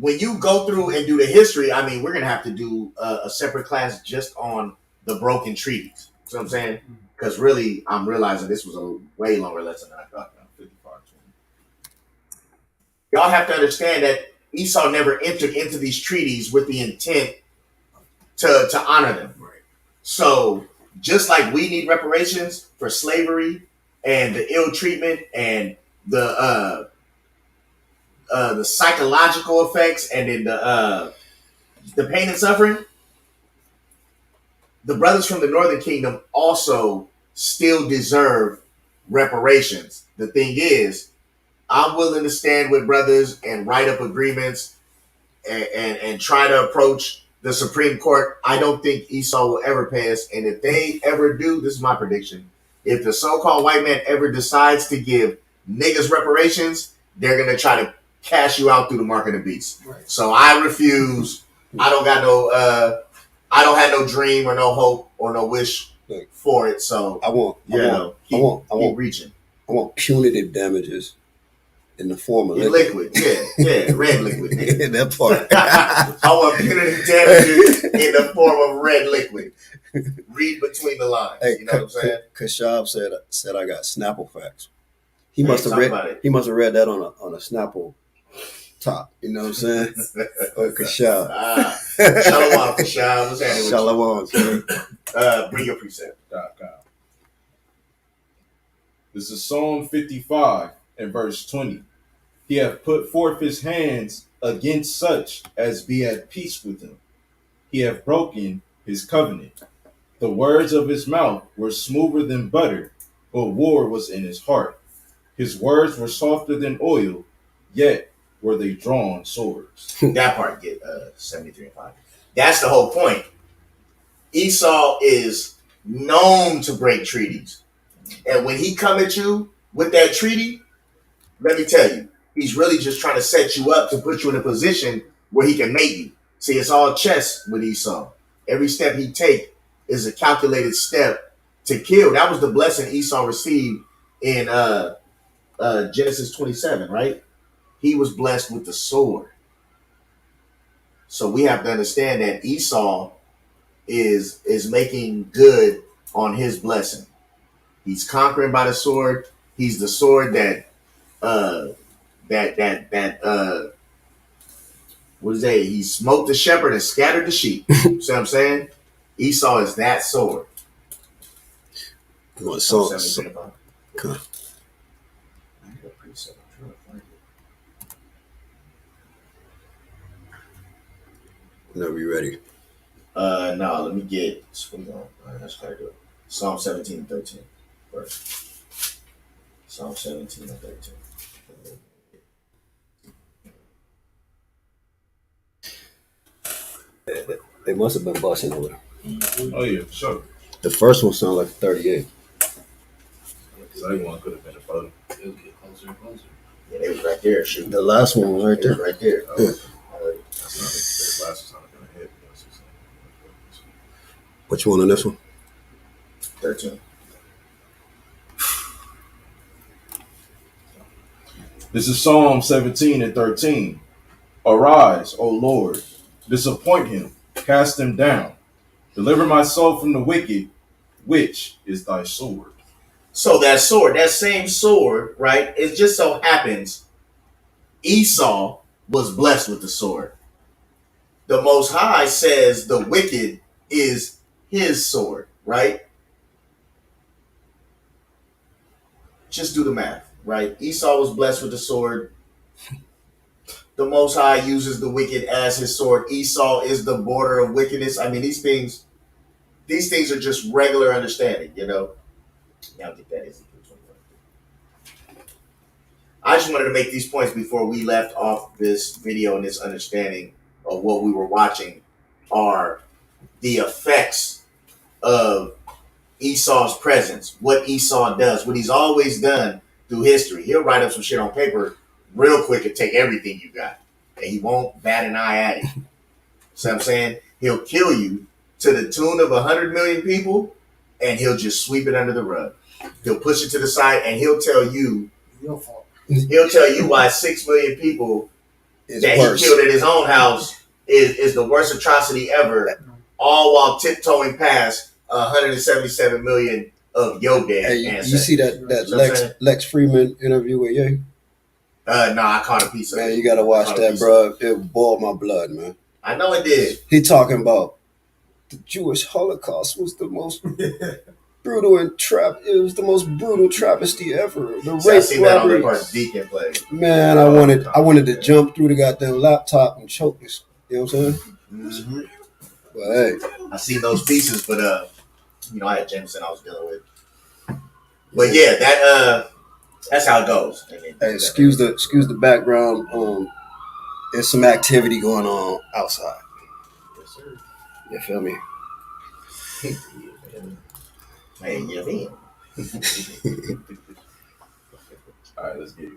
when you go through and do the history, I mean, we're going to have to do a separate class just on the broken treaties. You know what I'm saying? Because really, I'm realizing this was a way longer lesson than I thought. 55, 20. Y'all have to understand that Esau never entered into these treaties with the intent to honor them. Right. So just like we need reparations for slavery and the ill treatment and the psychological effects and then the pain and suffering, the brothers from the Northern Kingdom also still deserve reparations. The thing is, I'm willing to stand with brothers and write up agreements and try to approach the Supreme Court. I don't think Esau will ever pass. And if they ever do, this is my prediction. If the so-called white man ever decides to give niggas reparations, they're going to try to cash you out through the mark of the beast. Right. So I refuse. I don't got I don't have no dream or no hope or no wish for it. So I want reaching. I want punitive damages in the form of liquid. Yeah, red liquid. That part. I want punitive damages in the form of red liquid. Read between the lines. Hey, you know what I'm saying? Kashab said I got Snapple facts. He must have read that on a Snapple top. You know what I'm saying? Kashab. Shalom, Kashab. What's happening? Shalom. Bring your precept. This is Psalm 55 and verse 20. He hath put forth his hands against such as be at peace with him. He hath broken his covenant. The words of his mouth were smoother than butter, but war was in his heart. His words were softer than oil, yet were they drawn swords. That part get 73 and 5. That's the whole point. Esau is known to break treaties. And when he come at you with that treaty, let me tell you, he's really just trying to set you up to put you in a position where he can mate you. See, it's all chess with Esau. Every step he take is a calculated step to kill. That was the blessing Esau received in Genesis 27, right? He was blessed with the sword. So we have to understand that Esau is making good on his blessing. He's conquering by the sword. He's the sword that what is that? He smote the shepherd and scattered the sheep. See what I'm saying? Esau is that sword. Whenever you're ready. No, let me get. That's gotta do it. Psalm 17 and 13. First. Psalm 17 and 13. They must have been busting over there. Oh yeah, for sure. The first one sounded like 38. The second one could have been a photo. It'll get closer and closer. Yeah, they was right there. Shoot. The last one was right there. Right there. Oh, that's not the glasses on gonna hit. Which one on this one? 13. This is Psalm 17 and 13. Arise, O Lord, disappoint him, cast him down. Deliver my soul from the wicked, which is thy sword. So that sword, that same sword, right? It just so happens Esau was blessed with the sword. The Most High says the wicked is his sword, right? Just do the math, right? Esau was blessed with the sword. The Most High uses the wicked as his sword. Esau is the border of wickedness. I mean, these things are just regular understanding, you know. Now get that Ezekiel 21. I just wanted to make these points before we left off this video, and this understanding of what we were watching are the effects of Esau's presence, what Esau does, what he's always done through history. He'll write up some shit on paper real quick and take everything you got, and he won't bat an eye at it. See what I'm saying? He'll kill you to the tune of 100 million people, and he'll just sweep it under the rug. He'll push it to the side, and he'll tell you Your fault. He'll tell you why 6 million people that worse. he killed at his own house is the worst atrocity ever, all while tiptoeing past 177 million of your dead Hey, you ancestors. see that Lex Freeman interview with Ye? No, I caught a piece of it. Man, you gotta watch that, bro. It boiled my blood, man. I know it did. He talking about the Jewish Holocaust was the most brutal and it was the most brutal travesty ever. The rape robberies. Man, I wanted to jump through the goddamn laptop and choke this. You know what I'm saying? Mm-hmm. But hey, I seen those pieces, but I had Jameson I was dealing with. But yeah, that's how it goes. Hey, excuse the background. There's some activity going on outside. Yes, sir. You feel me? Hey, you mean? All right, let's get it.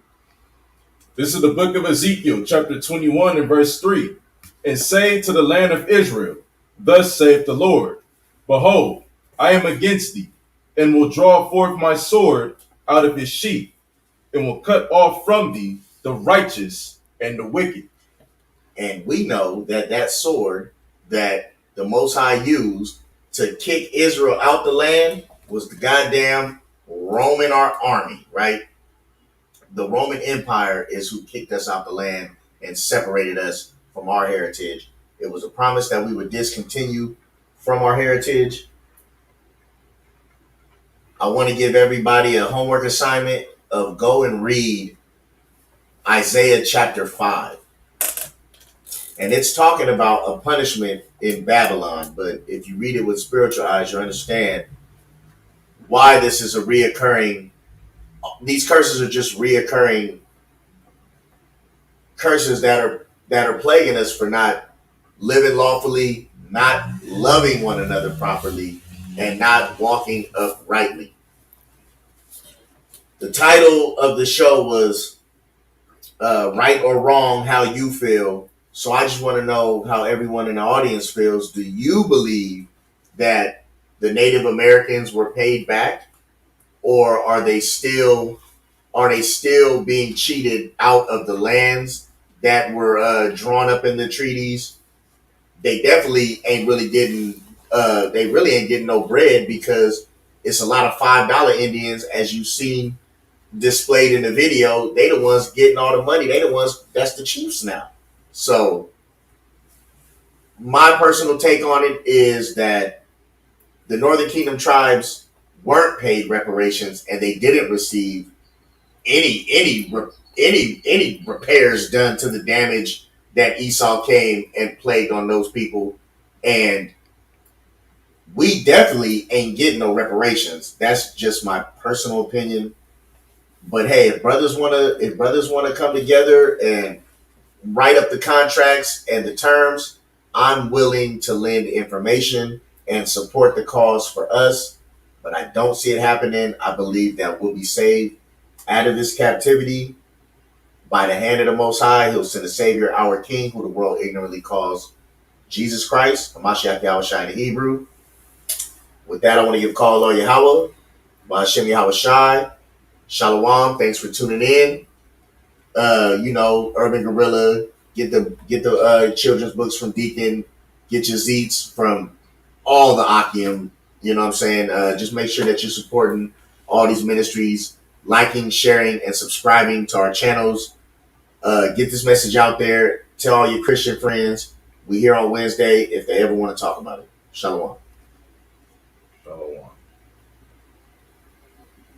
This is the book of Ezekiel, chapter 21 and verse 3. And say to the land of Israel, thus saith the Lord, behold, I am against thee, and will draw forth my sword out of his sheath, and will cut off from thee the righteous and the wicked. And we know that sword that the Most High used to kick Israel out the land was the goddamn Roman army, right? The Roman Empire is who kicked us out the land and separated us from our heritage. It was a promise that we would discontinue from our heritage. I want to give everybody a homework assignment of go and read Isaiah chapter 5. And it's talking about a punishment in Babylon. But if you read it with spiritual eyes, you understand why this is a reoccurring. These curses are just reoccurring curses that are plaguing us for not living lawfully, not loving one another properly, and not walking uprightly. The title of the show was Right or Wrong, How You Feel. So I just want to know how everyone in the audience feels. Do you believe that the Native Americans were paid back, or are they still being cheated out of the lands that were drawn up in the treaties? They definitely ain't really getting. They really ain't getting no bread, because it's a lot of $5 Indians, as you've seen displayed in the video. They the ones getting all the money. They the ones that's the chiefs now. So my personal take on it is that the Northern Kingdom tribes weren't paid reparations, and they didn't receive any repairs done to the damage that Esau came and plagued on those people, and we definitely ain't getting no reparations. That's just my personal opinion. But hey, if brothers wanna come together and write up the contracts and the terms, I'm willing to lend information and support the cause for us. But I don't see it happening. I believe that we'll be saved out of this captivity by the hand of the Most High. He'll send a Savior, our King, who the world ignorantly calls Jesus Christ, Hamashiach Yahushua in Hebrew. With that, I want to give a call on Yahweh, Ba'ashem Yahweh Shai, Shalom. Thanks for tuning in. Urban Gorilla, get the children's books from Deacon, get your Zeets from all the Akim. You know what I'm saying? Just make sure that you're supporting all these ministries, liking, sharing, and subscribing to our channels. Get this message out there. Tell all your Christian friends. We here on Wednesday if they ever want to talk about it. Shalom. Shalom.